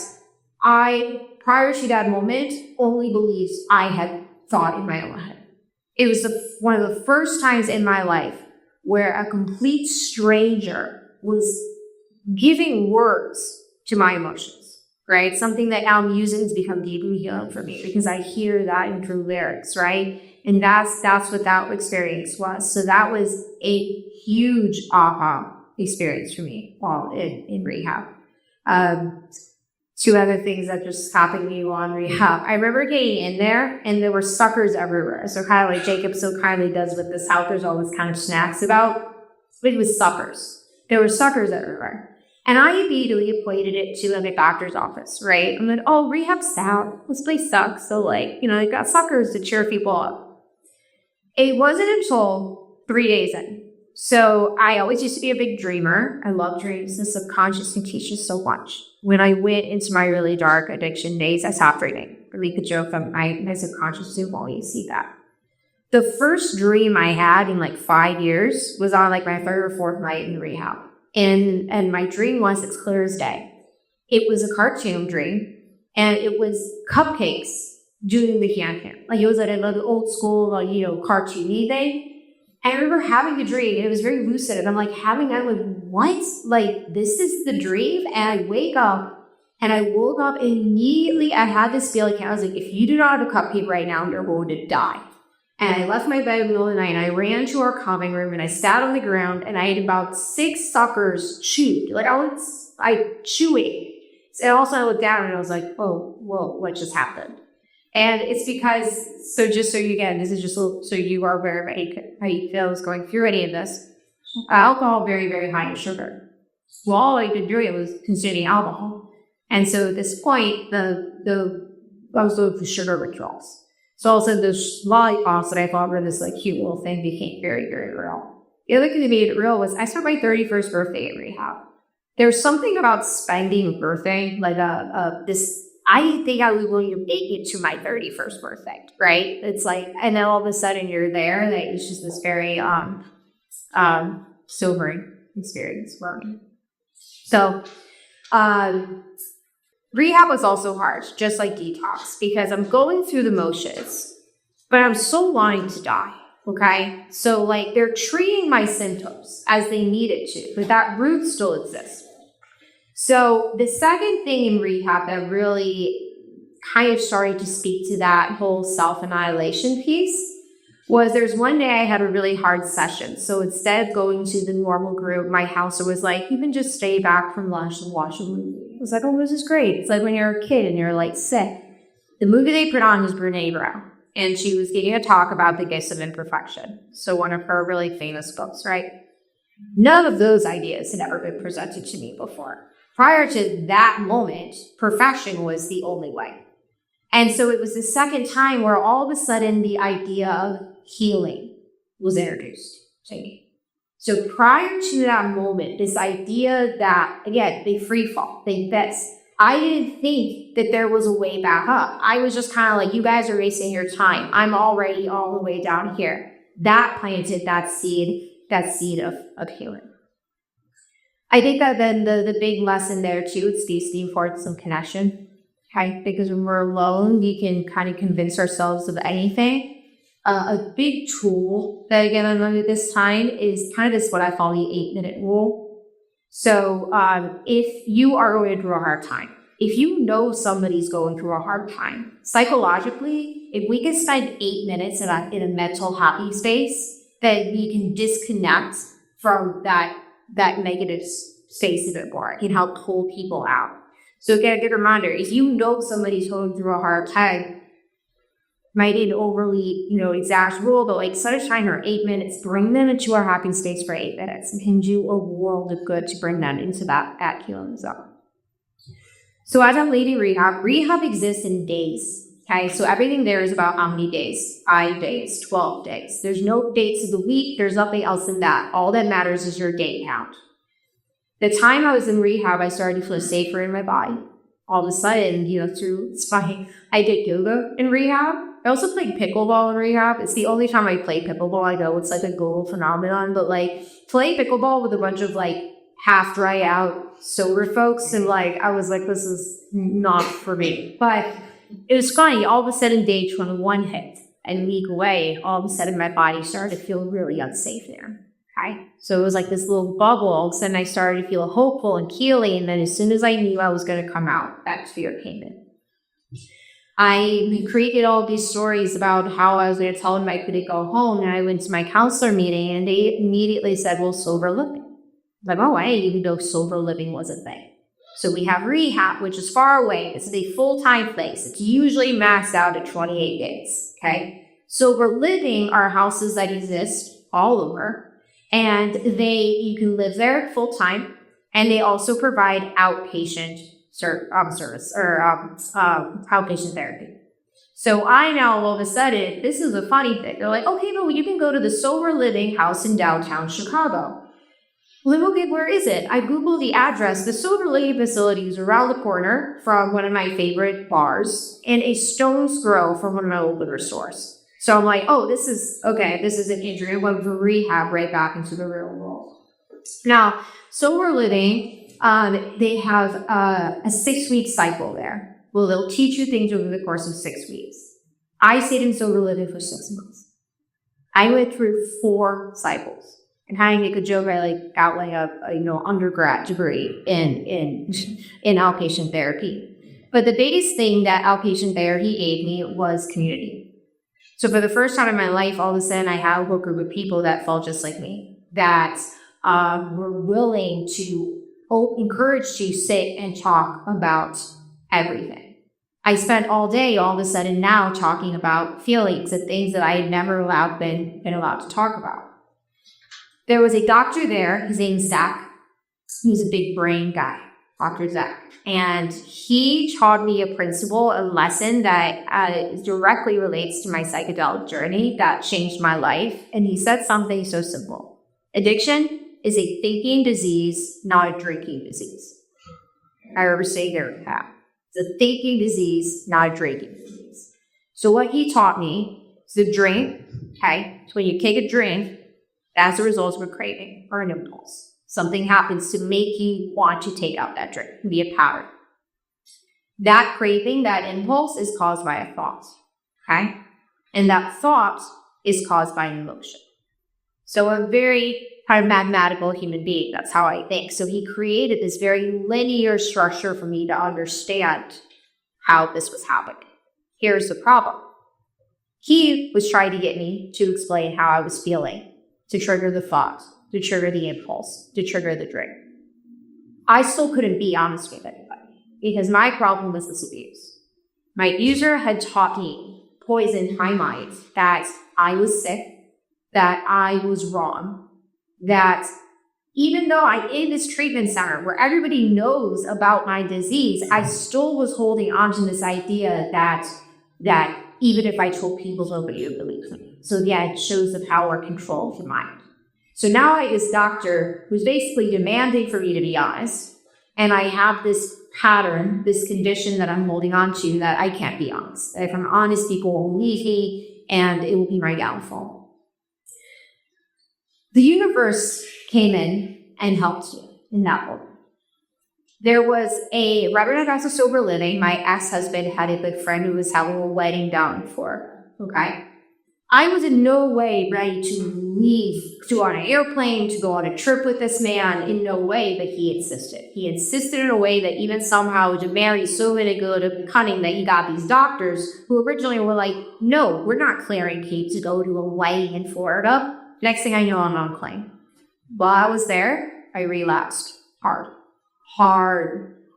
I, prior to that moment, only believed I had thought in my own head. It was one of the first times in my life where a complete stranger was giving words to my emotions, right? Something that I'm using has become deeply healing for me because I hear that in true lyrics, right? And that's what that experience was. So that was a huge aha experience for me while in rehab. Two other things that just stopping me on rehab. I remember getting in there and there were suckers everywhere. So kind of like Jacob so kindly does with this house, there's always kind of snacks about. It was suckers. There were suckers everywhere. And I immediately equated it to like a doctor's office, right? I'm like, oh, rehab's out. This place sucks. So like, they got suckers to cheer people up. It wasn't until 3 days in. So I always used to be a big dreamer. I love dreams. The subconscious can teach us so much. When I went into my really dark addiction days, I stopped dreaming. I make a joke that my subconscious didn't want me to see that. The first dream I had in like 5 years was on like my third or fourth night in rehab. And my dream was as clear as day. It was a cartoon dream, and it was cupcakes doing the can. Like it was like an old school, cartoony thing. I remember having the dream, and it was very lucid, and I'm like what? Like, this is the dream? And I wake up, and I woke up immediately. I had this feeling, I was like, if you do not have a cupcake right now, you're going to die. And I left my bed in the middle of the night, and I ran to our common room, and I sat on the ground, and I ate about 6 suckers chewed. Like, I chewing. And also I looked down, and I was like, oh, whoa, what just happened? And it's because, so just so you, again, this is just so you are aware of how you feel is going through any of this. Alcohol, very, very high in sugar. Well, all I did doing was consuming alcohol. And so at this point, I was doing the sugar withdrawals. So all of a sudden, those lollipops that I thought were this like cute little thing became very, very real. The other thing that made it real was I spent my 31st birthday in rehab. There's something about spending a birthday, like I think I was willing to make it to my 31st birthday, right? It's like, and then all of a sudden you're there, and it's just this very sobering experience for me. So, rehab was also hard, just like detox, because I'm going through the motions, but I'm so wanting to die, okay? So, like, they're treating my symptoms as they needed to, but that root still exists. So the second thing in rehab that really kind of started to speak to that whole self-annihilation piece was there's one day I had a really hard session. So instead of going to the normal group, my counselor was like, you can just stay back from lunch and watch a movie. I was like, oh, this is great. It's like when you're a kid and you're like sick. The movie they put on was Brene Brown, and she was giving a talk about the gifts of imperfection. So one of her really famous books, right? None of those ideas had ever been presented to me before. Prior to that moment, perfection was the only way. And so it was the second time where all of a sudden the idea of healing was introduced to me. So prior to that moment, this idea that, again, they free fall, they best. I didn't think that there was a way back up. I was just kind of like, you guys are wasting your time. I'm already all the way down here. That planted that seed of healing. I think that then the big lesson there too is the importance of connection. Okay, because when we're alone, we can kind of convince ourselves of anything. A big tool that again I learned at this time is kind of this what I call the 8-minute rule. So if you are going through a hard time, if you know somebody's going through a hard time, psychologically, if we can spend 8 minutes in a mental happy space, then we can disconnect from that negative space a bit more. It can help pull people out. So again, a good reminder, if you know somebody's going through a hard time, might be an overly, exact rule, but like set aside for 8 minutes, bring them into a happy space for 8 minutes, and can do a world of good to bring them into that healing zone. So as I'm leading rehab exists in days. Okay, so everything there is about how many days, 5 days, 12 days. There's no dates of the week. There's nothing else in that. All that matters is your day count. The time I was in rehab, I started to feel safer in my body. All of a sudden, it's funny. I did yoga in rehab. I also played pickleball in rehab. It's the only time I play pickleball. I know it's like a global phenomenon, but like play pickleball with a bunch of like half dry out sober folks. And like, I was like, this is not for me. But it was funny. All of a sudden, day 21 hit, and a week away, all of a sudden my body started to feel really unsafe there. Okay. So it was like this little bubble. All of a sudden I started to feel hopeful and healing. And then as soon as I knew I was going to come out, that fear came in. I created all these stories about how I was going to tell them I couldn't go home. And I went to my counselor meeting and they immediately said, well, sober living. I'm like, oh, I didn't even know sober living was a thing. So we have rehab, which is far away. It's a full-time place. It's usually maxed out at 28 days. Okay. Sober living are houses that exist all over. And you can live there full time, and they also provide outpatient service or outpatient therapy. So I now all of a sudden, this is a funny thing. They're like, okay, well, you can go to the sober living house in downtown Chicago. Well, okay, where is it? I Googled the address. The sober living facility is around the corner from one of my favorite bars and a stone's throw from one of my old liquor stores. So I'm like, oh, this is an injury. I went from rehab right back into the real world. Now, sober living, they have a 6-week cycle there. Well, they'll teach you things over the course of 6 weeks. I stayed in sober living for 6 months. I went through 4 cycles. And how I make a joke, I got a undergrad degree in outpatient therapy. But the biggest thing that outpatient therapy gave me was community. So for the first time in my life, all of a sudden I had a whole group of people that felt just like me, that were willing to encourage to sit and talk about everything. I spent all day, all of a sudden now, talking about feelings and things that I had never been allowed to talk about. There was a doctor there, his name's Zach. He's a big brain guy, Dr. Zach. And he taught me a principle, a lesson that directly relates to my psychedelic journey that changed my life. And he said something so simple. Addiction is a thinking disease, not a drinking disease. I remember saying there, it's a thinking disease, not a drinking disease. So what he taught me is to drink, okay? So when you take a drink, that's a result of a craving or an impulse. Something happens to make you want to take out that drink. It can be a pattern. That craving, that impulse is caused by a thought, okay? And that thought is caused by an emotion. So a very kind of mathematical human being, that's how I think. So he created this very linear structure for me to understand how this was happening. Here's the problem. He was trying to get me to explain how I was feeling, to trigger the thought, to trigger the impulse, to trigger the drink. I still couldn't be honest with anybody because my problem was this abuse. My abuser had taught me, poisoned my mind, that I was sick, that I was wrong, that even though I'm in this treatment center where everybody knows about my disease, I still was holding on to this idea that even if I told people, nobody would believe me. So yeah, it shows the power and control of the mind. So now I have this doctor who's basically demanding for me to be honest, and I have this pattern, this condition that I'm holding on to that I can't be honest. If I'm honest, people will leave me, and it will be my downfall. The universe came in and helped me in that moment. There was right when I got to sober living, my ex-husband had a big friend who was having a wedding down for, okay? I was in no way ready to leave, to go on an airplane, to go on a trip with this man, in no way, but he insisted. He insisted in a way that even somehow to marry so many good and cunning that he got these doctors who originally were like, no, we're not clearing Kate to go to a wedding in Florida. Next thing I know, I'm on a plane. While I was there, I relapsed hard,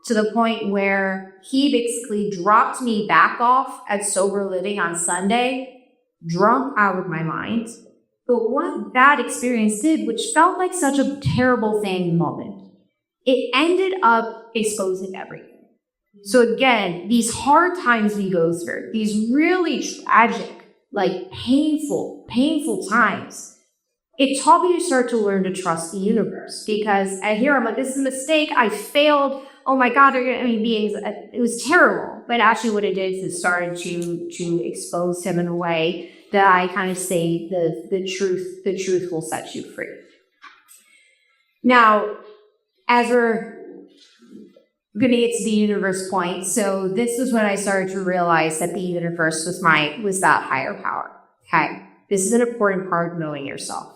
to the point where he basically dropped me back off at sober living on Sunday, drunk out of my mind. But what that experience did, which felt like such a terrible thing moment, it ended up exposing everything. So again, these hard times we go through, these really tragic, like painful times, it taught me to start to learn to trust the universe, because I'm like, this is a mistake. I failed. Oh my God, beings. It was terrible. But actually what it did is it started to expose him in a way that I kind of say the truth will set you free. Now, as we're going to get to the universe point, so this was when I started to realize that the universe was that higher power. Okay, this is an important part of knowing yourself.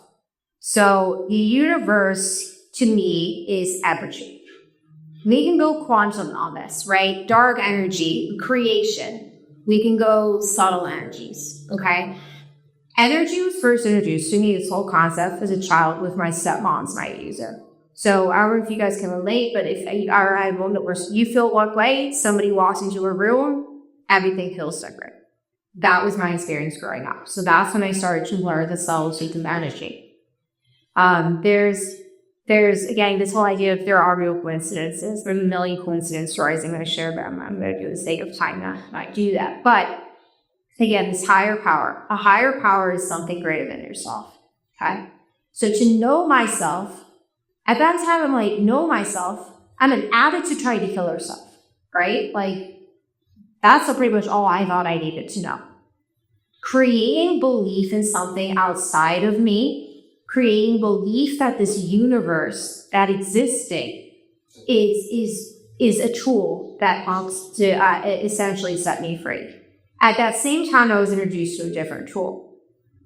So the universe, to me, is energy. We can go quantum on this, right? Dark energy, creation. We can go subtle energies, okay? Energy was first introduced to me, this whole concept, as a child with my stepmom's my user. So I don't know if you guys can relate, but if you are at a moment where you feel one way, somebody walks into a room, everything feels different. That was my experience growing up. So that's when I started to learn the subtleties of energy. There's again this whole idea of there are real coincidences. There are a million coincidence stories I'm going to share, but I'm going to do the sake of time not do that. But again, this higher power. A higher power is something greater than yourself. Okay? So to know myself, at that time I'm like, know myself, I'm an addict to try to kill herself. Right? Like, that's pretty much all I thought I needed to know. Creating belief in something outside of me, creating belief that this universe, that existing, is a tool that helps to essentially set me free. At that same time, I was introduced to a different tool.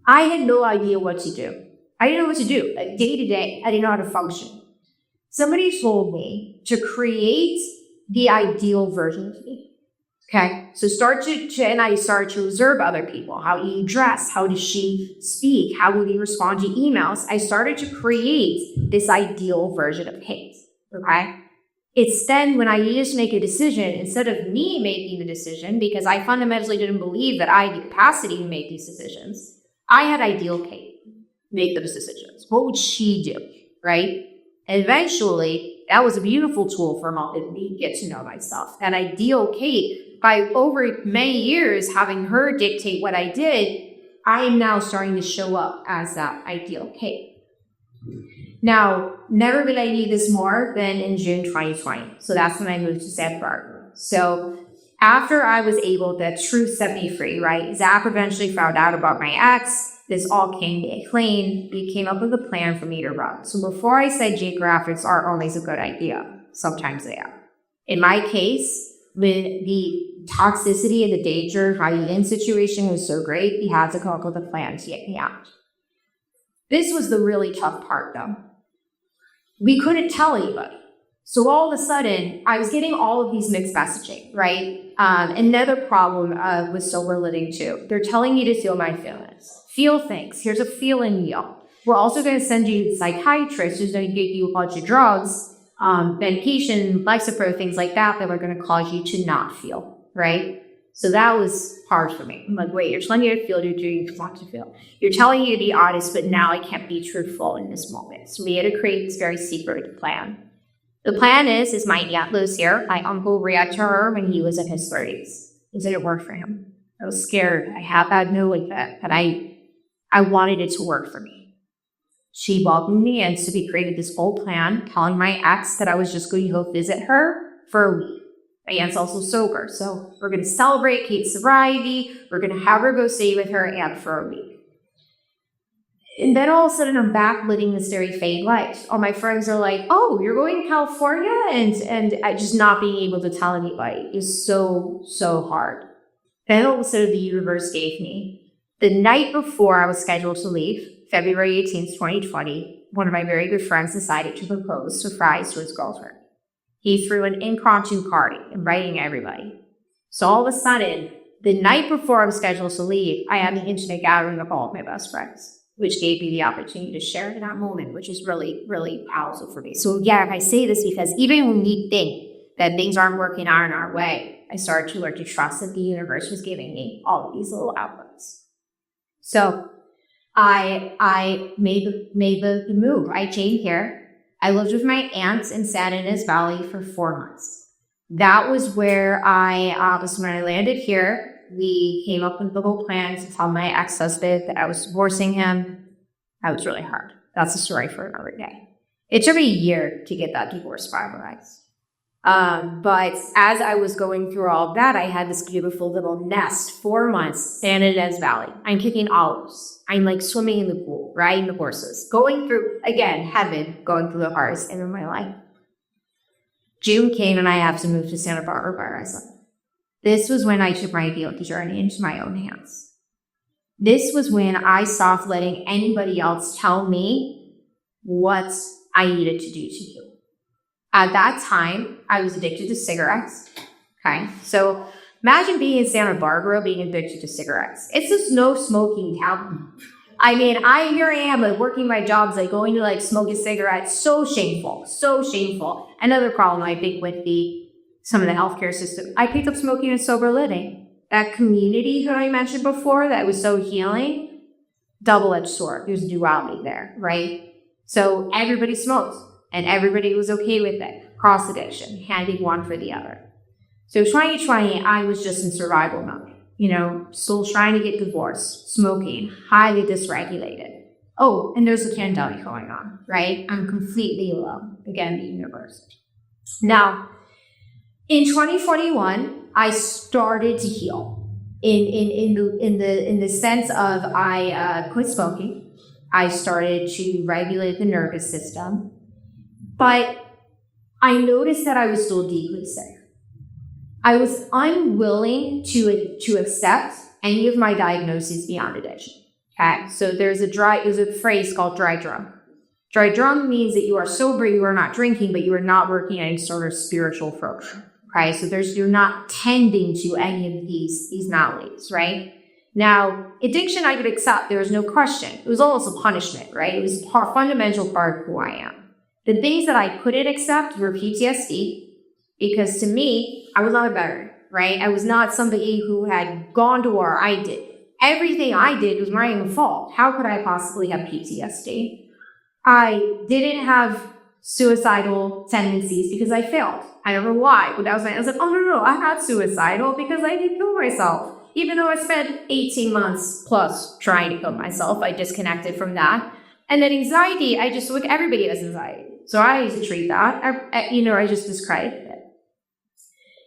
I had no idea what to do. I didn't know what to do. Like, day to day, I didn't know how to function. Somebody told me to create the ideal version of me. Okay, so and I started to observe other people. How do you dress? How does she speak? How would he respond to emails? I started to create this ideal version of Kate. Okay, it's then when I needed to make a decision, instead of me making the decision, because I fundamentally didn't believe that I had the capacity to make these decisions, I had ideal Kate make those decisions. What would she do? Right? And eventually, that was a beautiful tool for me to get to know myself. And ideal Kate, by over many years having her dictate what I did, I am now starting to show up as that ideal Kate. Now, never did I need this more than in June 2020. So that's when I moved to San Bernardino. So after I was able, the truth set me free, right? Zach eventually found out about my ex. This all came to clean. We came up with a plan for me to run. So before I said geographics aren't always a good idea, sometimes they are. In my case, when the toxicity and the danger, high-end situation was so great, we had to come up with a plan to get me out. This was the really tough part, though. We couldn't tell anybody. So all of a sudden, I was getting all of these mixed messaging, right? Another problem with sober living, too. They're telling you to feel my feelings. Feel things. Here's a feeling wheel. We're also going to send you to a psychiatrist who's going to give you a bunch of drugs, medication, Lexapro, things like that are going to cause you to not feel, right? So that was hard for me. I'm like, wait, you're telling me to feel, you're doing what you want to feel. You're telling me to be honest, but now I can't be truthful in this moment. So we had to create this very secret plan. The plan is my aunt lives here. My uncle reacted to her when he was in his 30s. It didn't work for him. I was scared. I had no idea, but I wanted it to work for me. She welcomed me in, so we created this whole plan, telling my ex that I was just going to go visit her for a week. My aunt's also sober, so we're going to celebrate Kate's sobriety. We're going to have her go stay with her aunt for a week. And then all of a sudden, I'm back living this very fake life. All my friends are like, oh, you're going to California? And I just not being able to tell anybody is so, so hard. Then all of a sudden, the universe gave me, the night before I was scheduled to leave, February 18th, 2020, one of my very good friends decided to propose surprise to his girlfriend. He threw an impromptu party, inviting everybody. So all of a sudden, the night before I was scheduled to leave, I had an intimate gathering of all of my best friends, which gave me the opportunity to share in that moment, which is really, really powerful for me. So yeah, I say this because even when we think that things aren't working out in our way, I started to learn to trust that the universe was giving me all of these little outlets. So I made the move. I came here. I lived with my aunt in San Ynez Valley for 4 months. That was where was when I landed here. We came up with the whole plan to tell my ex-husband that I was divorcing him. That was really hard. That's a story for another day. It took me a year to get that divorce finalized. But as I was going through all of that, I had this beautiful little nest, 4 months, San Ynez Valley. I'm kicking olives. I'm like swimming in the pool, riding the horses, going through, again, heaven, going through the hardest end of my life. June came and I have to move to Santa Barbara by myself. This was when I took my healing journey into my own hands. This was when I stopped letting anybody else tell me what I needed to do to heal. At that time, I was addicted to cigarettes. Okay, so imagine being in Santa Barbara being addicted to cigarettes. It's just no smoking town. I mean, here I am, like working my jobs, like going to like smoke a cigarette. So shameful, so shameful. Another problem I think with some of the healthcare system, I picked up smoking and sober living. That community that I mentioned before that was so healing, double-edged sword. There's duality there, right? So everybody smoked and everybody was okay with it. Cross addiction, handing one for the other. So 2020, I was just in survival mode. Still trying to get divorced, smoking, highly dysregulated. Oh, and there's a pandemic going on, right? I'm completely alone. Again, the universe. Now, in 2021, I started to heal in the sense of I quit smoking. I started to regulate the nervous system, but I noticed that I was still deeply sick. I was unwilling to accept any of my diagnoses beyond addiction. Okay, so there's a phrase called dry drunk. Dry drunk means that you are sober, you are not drinking, but you are not working any sort of spiritual function. Okay, so you're not tending to any of these maladies, right? Now, addiction I could accept, there was no question. It was almost a punishment, right? It was a fundamental part of who I am. The things that I couldn't accept were PTSD, because to me, I was not a veteran, right? I was not somebody who had gone to war. I did. Everything I did was my own fault. How could I possibly have PTSD? I didn't have suicidal tendencies because I failed. I don't know why, but I was like, oh, no, I'm not suicidal because I didn't kill myself. Even though I spent 18 months plus trying to kill myself, I disconnected from that. And then anxiety, everybody has anxiety. So I used to treat that. I just discredited it.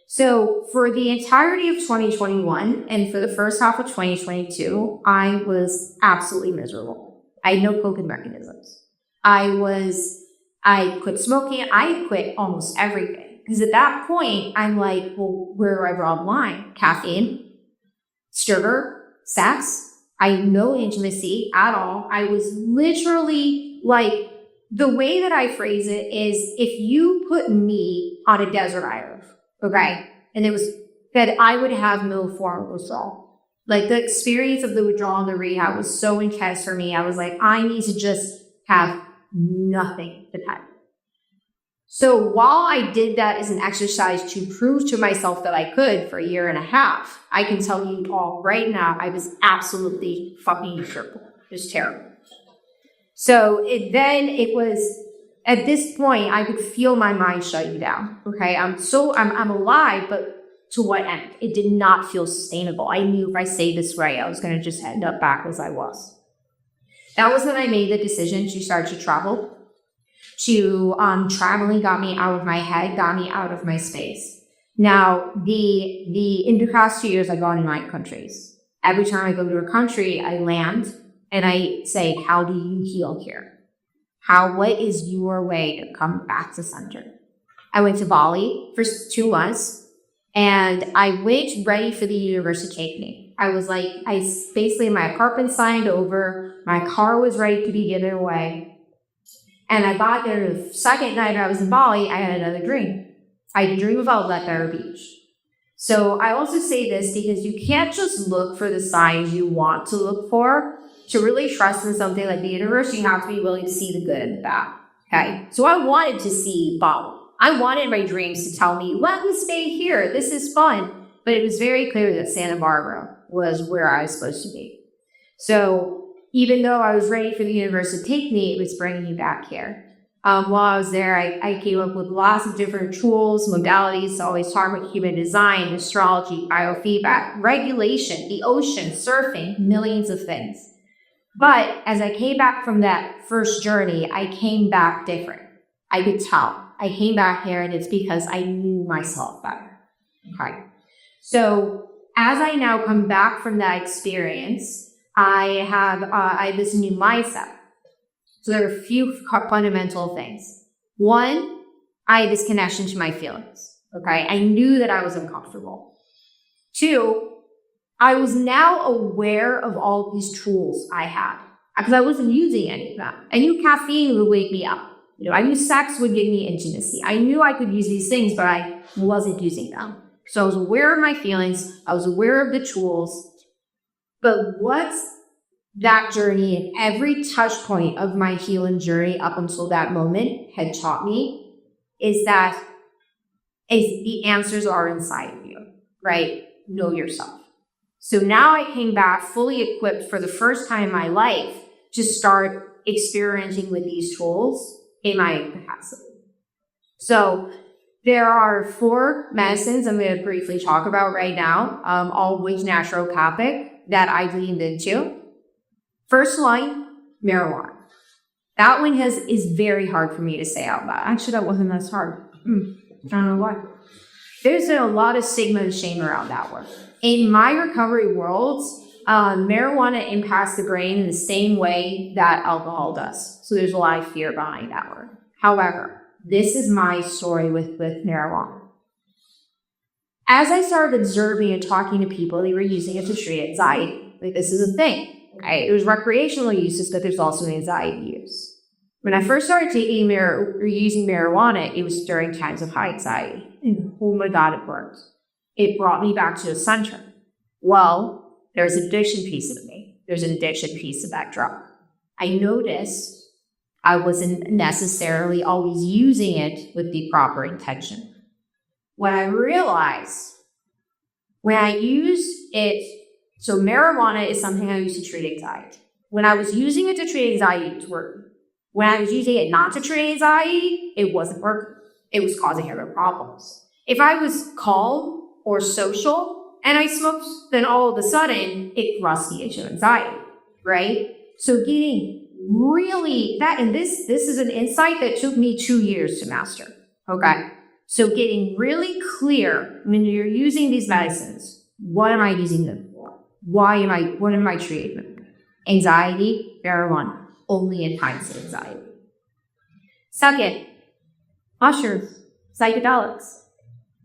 So for the entirety of 2021 and for the first half of 2022, I was absolutely miserable. I had no coping mechanisms. I quit smoking. I quit almost everything. Because at that point, I'm like, well, where do I draw the line? Caffeine, sugar, sex. I had no intimacy at all. I was literally like, the way that I phrase it is, if you put me on a desert island, okay, and it was that I would have no form of withdrawal. Like the experience of the withdrawal and the rehab was so intense for me. I was like, I need to just have nothing to touch. So while I did that as an exercise to prove to myself that I could for a year and a half, I can tell you all right now, I was absolutely fucking miserable. It was terrible. So it was, at this point, I could feel my mind shutting down. Okay, I'm alive, but to what end? It did not feel sustainable. I knew if I stayed this way, I was going to just end up back as I was. That was when I made the decision to start to travel. Traveling got me out of my head, got me out of my space. Now, in the past 2 years, I've gone to 9 countries. Every time I go to a country, I land and I say, how do you heal here? What is your way to come back to center? I went to Bali for 2 months and I went ready for the universe to take me. I was like, basically my apartment signed over, my car was ready to be given away. And I got there the second night I was in Bali, I had another dream. I dreamed about Ledbetter Beach. So I also say this because you can't just look for the signs you want to look for. To really trust in something like the universe, you have to be willing to see the good and the bad. Okay? So I wanted to see Bali. I wanted my dreams to tell me, let me stay here. This is fun. But it was very clear that Santa Barbara was where I was supposed to be. So even though I was ready for the universe to take me, it was bringing me back here. While I was there, I came up with lots of different tools, modalities, so always talk about human design, astrology, biofeedback, regulation, the ocean, surfing, millions of things. But as I came back from that first journey, I came back different. I could tell. I came back here, and it's because I knew myself better. Okay. So as I now come back from that experience, I have this new mindset. So there are a few fundamental things. One, I had this connection to my feelings. Okay. I knew that I was uncomfortable. Two, I was now aware of all these tools I had because I wasn't using any of them. I knew caffeine would wake me up. I knew sex would give me intimacy. I knew I could use these things, but I wasn't using them. So I was aware of my feelings. I was aware of the tools. But what's that journey and every touch point of my healing journey up until that moment had taught me is the answers are inside of you, right? Know yourself. So now I came back fully equipped for the first time in my life to start experimenting with these tools in my capacity. So there are 4 medicines I'm going to briefly talk about right now, all of which naturopathic that I leaned into. First one, marijuana. That one is very hard for me to say out loud. Actually, that wasn't as hard. I don't know why. There's a lot of stigma and shame around that one. In my recovery world, marijuana impacts the brain in the same way that alcohol does. So there's a lot of fear behind that word. However, this is my story with marijuana. As I started observing and talking to people, they were using it to treat anxiety. Like, this is a thing. Okay? There's recreational uses, but there's also anxiety use. When I first started taking using marijuana, it was during times of high anxiety. And oh my God, it worked. It brought me back to the center. Well, there's an addiction piece of me. There's an addiction piece of that drug. I noticed I wasn't necessarily always using it with the proper intention. What I realized when I used it, so marijuana is something I use to treat anxiety. When I was using it to treat anxiety, it was working. When I was using it not to treat anxiety, it wasn't working. It was causing other problems. If I was calm or social and I smoked, then all of a sudden it thrust me into anxiety, right? So getting really that, and this is an insight that took me 2 years to master, okay? So getting really clear when you're using these medicines, what am I using them for? What am I treating them for? Anxiety, marijuana, only in times of anxiety. Second, mushrooms, psychedelics.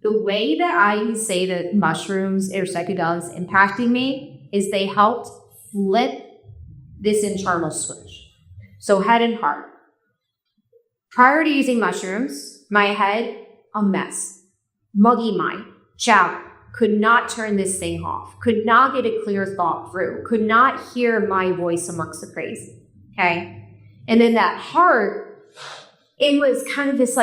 The way that I say that mushrooms or psychedelics impacting me is they helped flip this internal switch. So head and heart. Prior to using mushrooms, my head, a mess. Muggy mind, chatter, could not turn this thing off, could not get a clear thought through, could not hear my voice amongst the crazy, okay? And then that heart, it was kind of this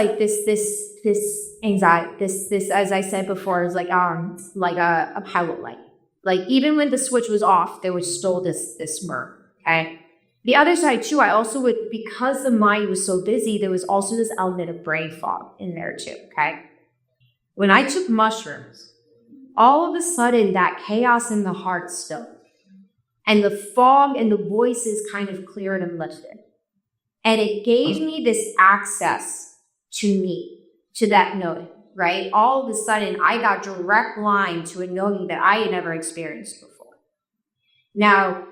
anxiety, this as I said before, is like a pilot light. Like even when the switch was off, there was still this murk, okay? The other side too, I also would, because the mind was so busy, there was also this element of brain fog in there too, okay? When I took mushrooms, all of a sudden that chaos in the heart stilled. And the fog and the voices kind of cleared and lifted. And it gave me this access to me, to that knowing, right? All of a sudden, I got direct line to a knowing that I had never experienced before. Now,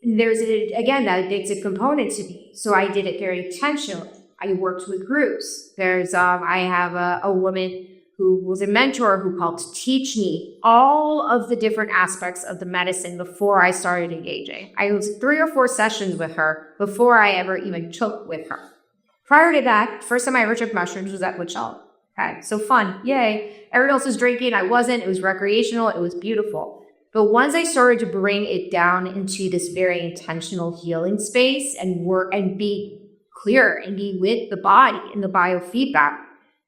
there's, again, that addictive component to me. So I did it very intentionally. I worked with groups. I have a woman who was a mentor who helped teach me all of the different aspects of the medicine before I started engaging. I was 3 or 4 sessions with her before I ever even took with her. Prior to that, first time I ever took mushrooms was at Wysocki. Okay, so fun, yay. Everyone else was drinking, I wasn't. It was recreational, it was beautiful. But once I started to bring it down into this very intentional healing space and work and be clear and be with the body and the biofeedback,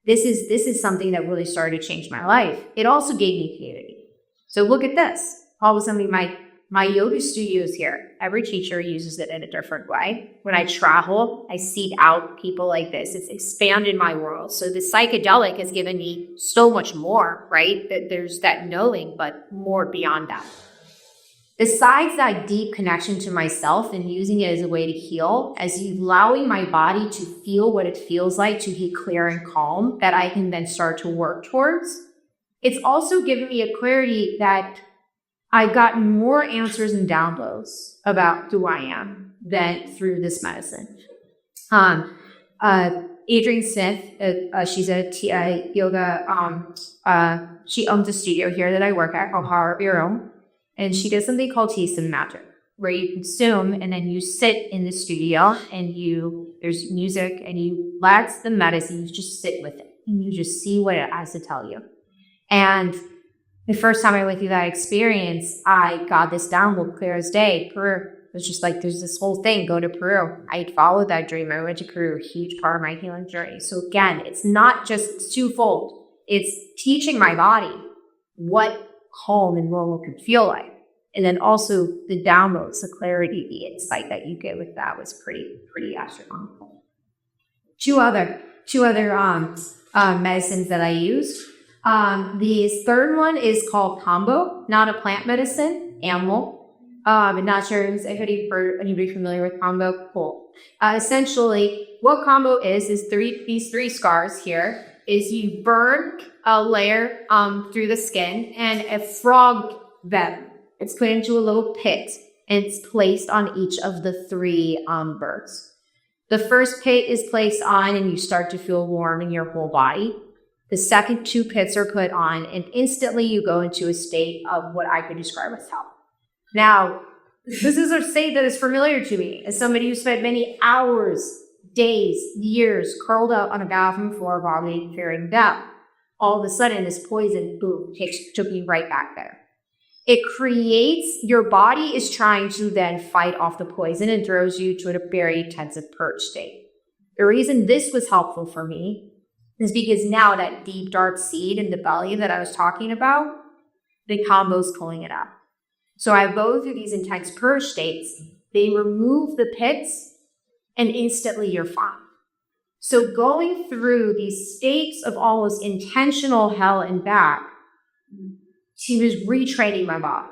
this is something that really started to change my life. It also gave me creativity. So look at this. All of a sudden, my My yoga studio is here. Every teacher uses it in a different way. When I travel, I seek out people like this. It's expanded my world. So the psychedelic has given me so much more, right? That there's that knowing, but more beyond that. Besides that deep connection to myself and using it as a way to heal, as allowing my body to feel what it feels like to be clear and calm that I can then start to work towards, it's also given me a clarity that I've gotten more answers and downloads about who I am than through this medicine. Adrienne Smith, she's a yoga, she owns a studio here that I work at called Power of Your Own. And she does something called Taste of Magic, where you consume and then you sit in the studio and there's music and you let the medicine, you just sit with it and you just see what it has to tell you. And the first time I went through that experience, I got this download clear as day. Peru was just like, there's this whole thing, go to Peru. I followed that dream. I went to Peru, a huge part of my healing journey. So again, it's not just twofold. It's teaching my body what calm and normal could feel like. And then also the downloads, the clarity, the insight that you get with that was pretty astronomical. Two other medicines that I used. The third one is called Kambo, not a plant medicine, animal. I'm not sure if anybody familiar with Kambo. Cool. Essentially, what Kambo is these three scars here is you burn a layer through the skin and a frog venom. It's put into a little pit and it's placed on each of the three birds. The first pit is placed on and you start to feel warm in your whole body. The second two pits are put on and instantly you go into a state of what I could describe as health. Now, this is a state that is familiar to me as somebody who spent many hours, days, years curled up on a bathroom floor vomiting, fearing death. All of a sudden, this poison, boom, took me right back there. It creates, your body is trying to then fight off the poison and throws you to a very intensive purge state. The reason this was helpful for me is because now that deep, dark seed in the belly that I was talking about, the Kambo's pulling it out. So I go through these intense purge states, they remove the pits, and instantly you're fine. So going through these states of almost intentional hell and back, she was retraining my body.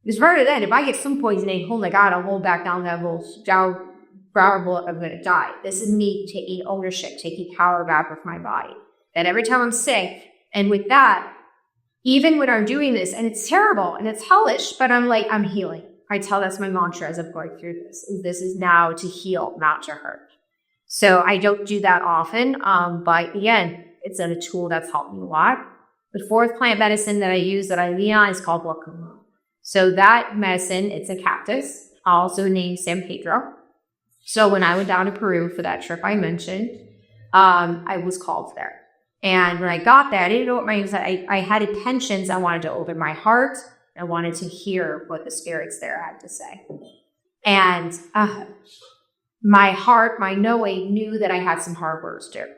Because rather than, if I get some poisoning, oh my God, I'll hold back down levels, I'm going to die. This is me taking ownership, taking power back of my body. That every time I'm sick, and with that, even when I'm doing this, and it's terrible, and it's hellish, but I'm like, I'm healing. I tell that's my mantra as I'm going through this. This is now to heal, not to hurt. So I don't do that often, but again, it's a tool that's helped me a lot. The fourth plant medicine that I use that I lean on is called guacamole. So that medicine, it's a cactus, also named San Pedro. So when I went down to Peru for that trip I mentioned, I was called there. And when I got there, I didn't know what my, I had intentions. I wanted to open my heart. I wanted to hear what the spirits there had to say. And my heart, my knowing, knew that I had some hard words to do.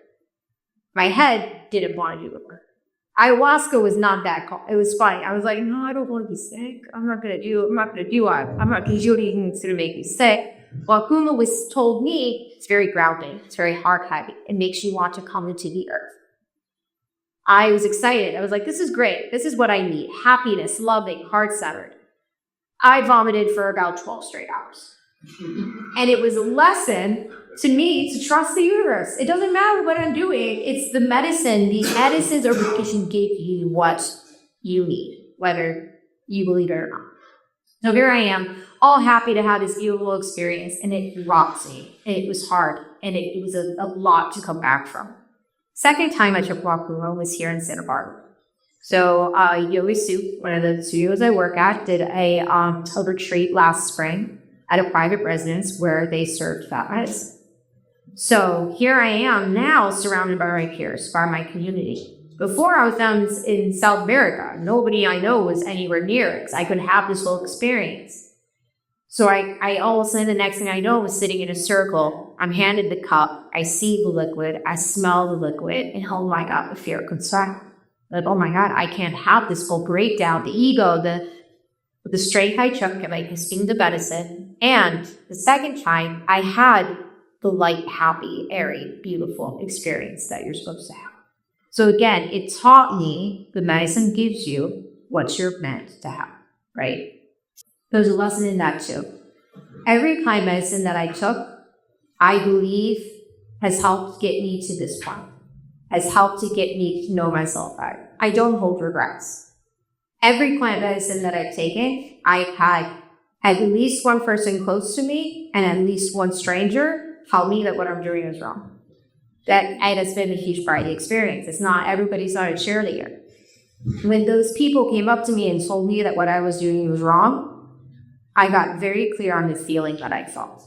My head didn't want to do the work. Ayahuasca was not that cool. It was funny. I was like, no, I don't want to be sick. I'm not going to do anything that's going to make me sick. Well, Kuma told me it's very grounding. It's very heart heavy. It makes you want to come into the earth. I was excited. I was like, this is great. This is what I need. Happiness, loving, heart-centered. I vomited for about 12 straight hours. And it was a lesson to me to trust the universe. It doesn't matter what I'm doing. It's the medicine. The medicines are because you give you what you need, whether you believe it or not. So here I am, all happy to have this beautiful experience, and it rocked me. And it was hard, and it was a lot to come back from. Second time I took Wakuma was here in Santa Barbara. So Wysocki, one of the studios I work at, did a retreat last spring at a private residence where they served fat medicine. So here I am now surrounded by my peers, by my community. Before I was down in South America, nobody I know was anywhere near it because I could have this whole experience. So I all of a sudden, the next thing I know, was sitting in a circle. I'm handed the cup. I see the liquid. I smell the liquid. And oh my God, the fear comes back. Like, oh my God, I can't have this full breakdown. The ego, The straight I took, I consumed the medicine. And the second time, I had the light, happy, airy, beautiful experience that you're supposed to have. So again, it taught me the medicine gives you what you're meant to have, right? There's a lesson in that too. Every plant medicine that I took, I believe has helped get me to this point, has helped to get me to know myself better. I don't hold regrets. Every plant medicine that I've taken, I've had at least one person close to me and at least one stranger tell me that what I'm doing is wrong. That has been a huge part of the experience. Everybody's not a cheerleader. When those people came up to me and told me that what I was doing was wrong, I got very clear on the feeling that I felt.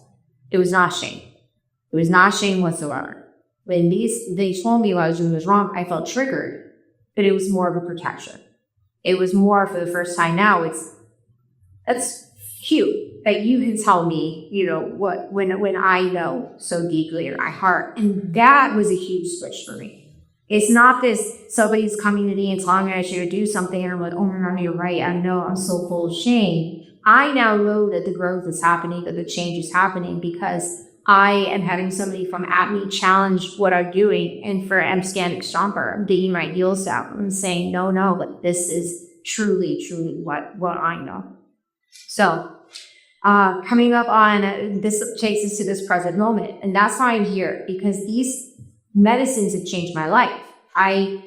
It was not shame. It was not shame whatsoever. When they told me what I was doing was wrong, I felt triggered, but it was more of a protection. It was more for the first time now. That's cute that you can tell me, when I know so deeply in my heart. And that was a huge switch for me. It's not this, somebody's coming to me and telling me I should do something, and I'm like, oh my God, you're right. I know I'm so full of shame. I now know that the growth is happening, that the change is happening because I am having somebody from at me challenge what I'm doing. And for I'm standing stomper, I'm digging my heels down and saying, no, but this is truly what I know. So, coming up on this takes us to this present moment. And that's why I'm here, because these medicines have changed my life. I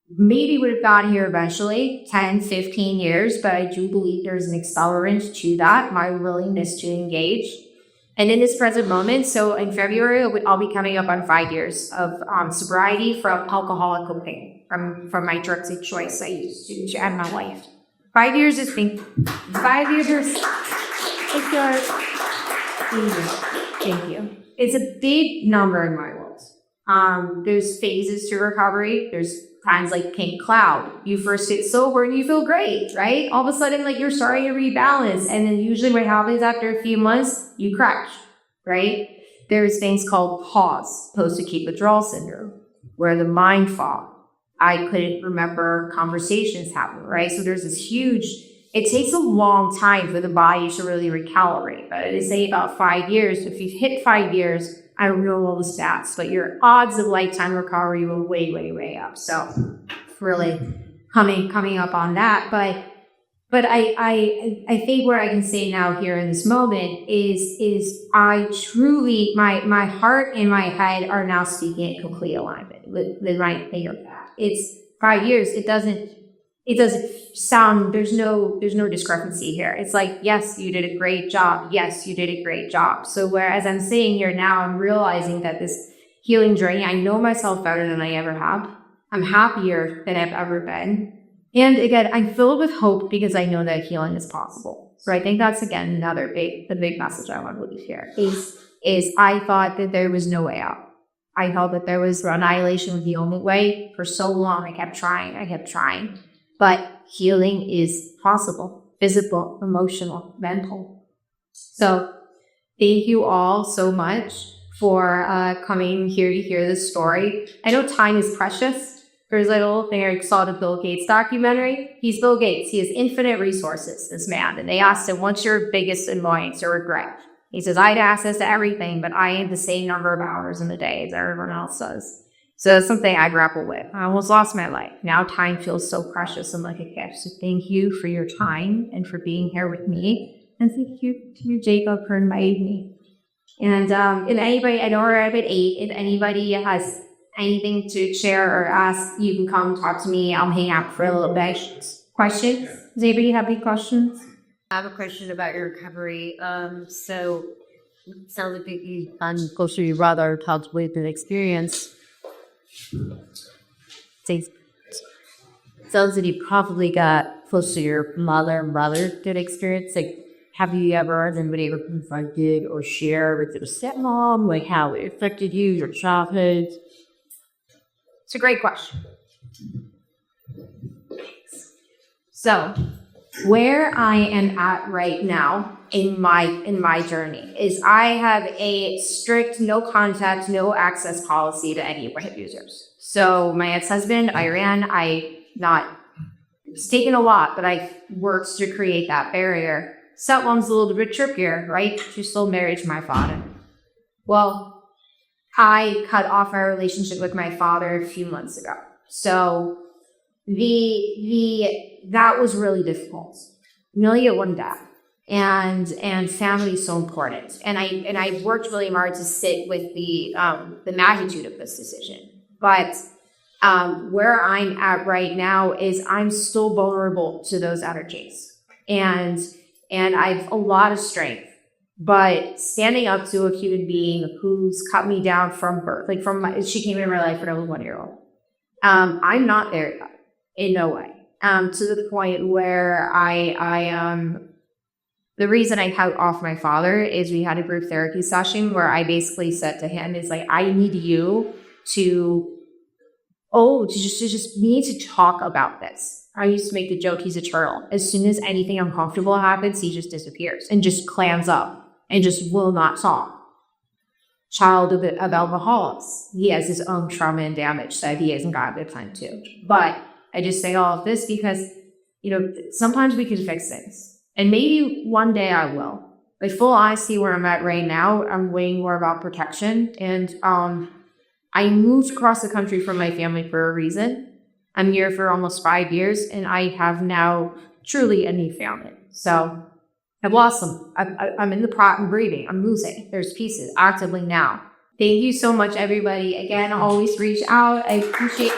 maybe would have gotten here eventually, 10, 15 years, but I do believe there's an accelerant to that, my willingness to engage. And in this present moment, so in February, I'll be coming up on 5 years of sobriety from alcohol and cocaine, from my drugs of choice I used to end my life. 5 years has been 5 years. Thank you. It's a big number in my world. There's phases to recovery. There's times like pink cloud. You first get sober and you feel great, right? All of a sudden, you're starting to rebalance. And then usually what happens after a few months, you crash, right? There's things called pause, post-acute withdrawal syndrome, where the mind fog. I couldn't remember conversations happening, right? So there's this huge, it takes a long time for the body to really recalibrate. But they say about 5 years. If you've hit 5 years, I don't know all the stats, but your odds of lifetime recovery will way up. So really coming up on that. But I think what I can say now here in this moment is I truly, my heart and my head are now speaking in complete alignment with my thinking of that. It's 5 years. It doesn't sound, there's no discrepancy here. It's like, yes, you did a great job. Yes, you did a great job. So whereas I'm sitting here now, I'm realizing that this healing journey, I know myself better than I ever have. I'm happier than I've ever been. And again, I'm filled with hope because I know that healing is possible. So I think that's, again, the big message I want to leave here is I thought that there was no way out. I felt that there was annihilation was the only way. For so long, I kept trying. But healing is possible, physical, emotional, mental. So thank you all so much for coming here to hear this story. I know time is precious. There's a little thing I saw the Bill Gates documentary. He's Bill Gates. He has infinite resources, this man. And they asked him, what's your biggest annoyance or regret? He says, I had access to everything, but I had the same number of hours in the day as everyone else does. So it's something I grapple with. I almost lost my life. Now time feels so precious and like a gift. So thank you for your time and for being here with me. And thank you to you, Jacob, for inviting me. And anybody, I know we're at 8. If anybody has anything to share or ask, you can come talk to me. I'll hang out for a little bit. Questions? Does anybody have any questions? I have a question about your recovery. So it sounds like you've gotten closer to your brother, talked with an experience. Sounds like you probably got close to your mother and brother did experience. Like, have you ever, has anybody ever confronted or shared with your stepmom, like how it affected you, your childhood? It's a great question. So, where I am at right now in my journey is I have a strict no contact, no access policy to any WIT users. So my ex-husband, I It's taken a lot, but I've worked to create that barrier. Stepmom's a little bit trickier, right? She's still married to my father. Well, I cut off my relationship with my father a few months ago. So that was really difficult. You only get one death. And family is so important. And I worked really hard to sit with the magnitude of this decision. But where I'm at right now is I'm still vulnerable to those energies. And I've a lot of strength. But standing up to a human being who's cut me down from birth, she came into my life when I was 1 year old. I'm not there yet, in no way. To the point where the reason I cut off my father is we had a group therapy session where I basically said to him, is like, I need you to need to talk about this. I used to make the joke, he's a turtle. As soon as anything uncomfortable happens, he just disappears and just clams up and just will not talk. Child of alcoholics. He has his own trauma and damage that he hasn't got good time to. But I just say all of this because, sometimes we can fix things. And maybe one day I will. But full honesty, where I'm at right now, I'm weighing more about protection. And I moved across the country from my family for a reason. I'm here for almost 5 years, and I have now truly a new family. So I've lost them. I'm in the pot and breathing. I'm losing. There's pieces actively now. Thank you so much, everybody. Again, always reach out. I appreciate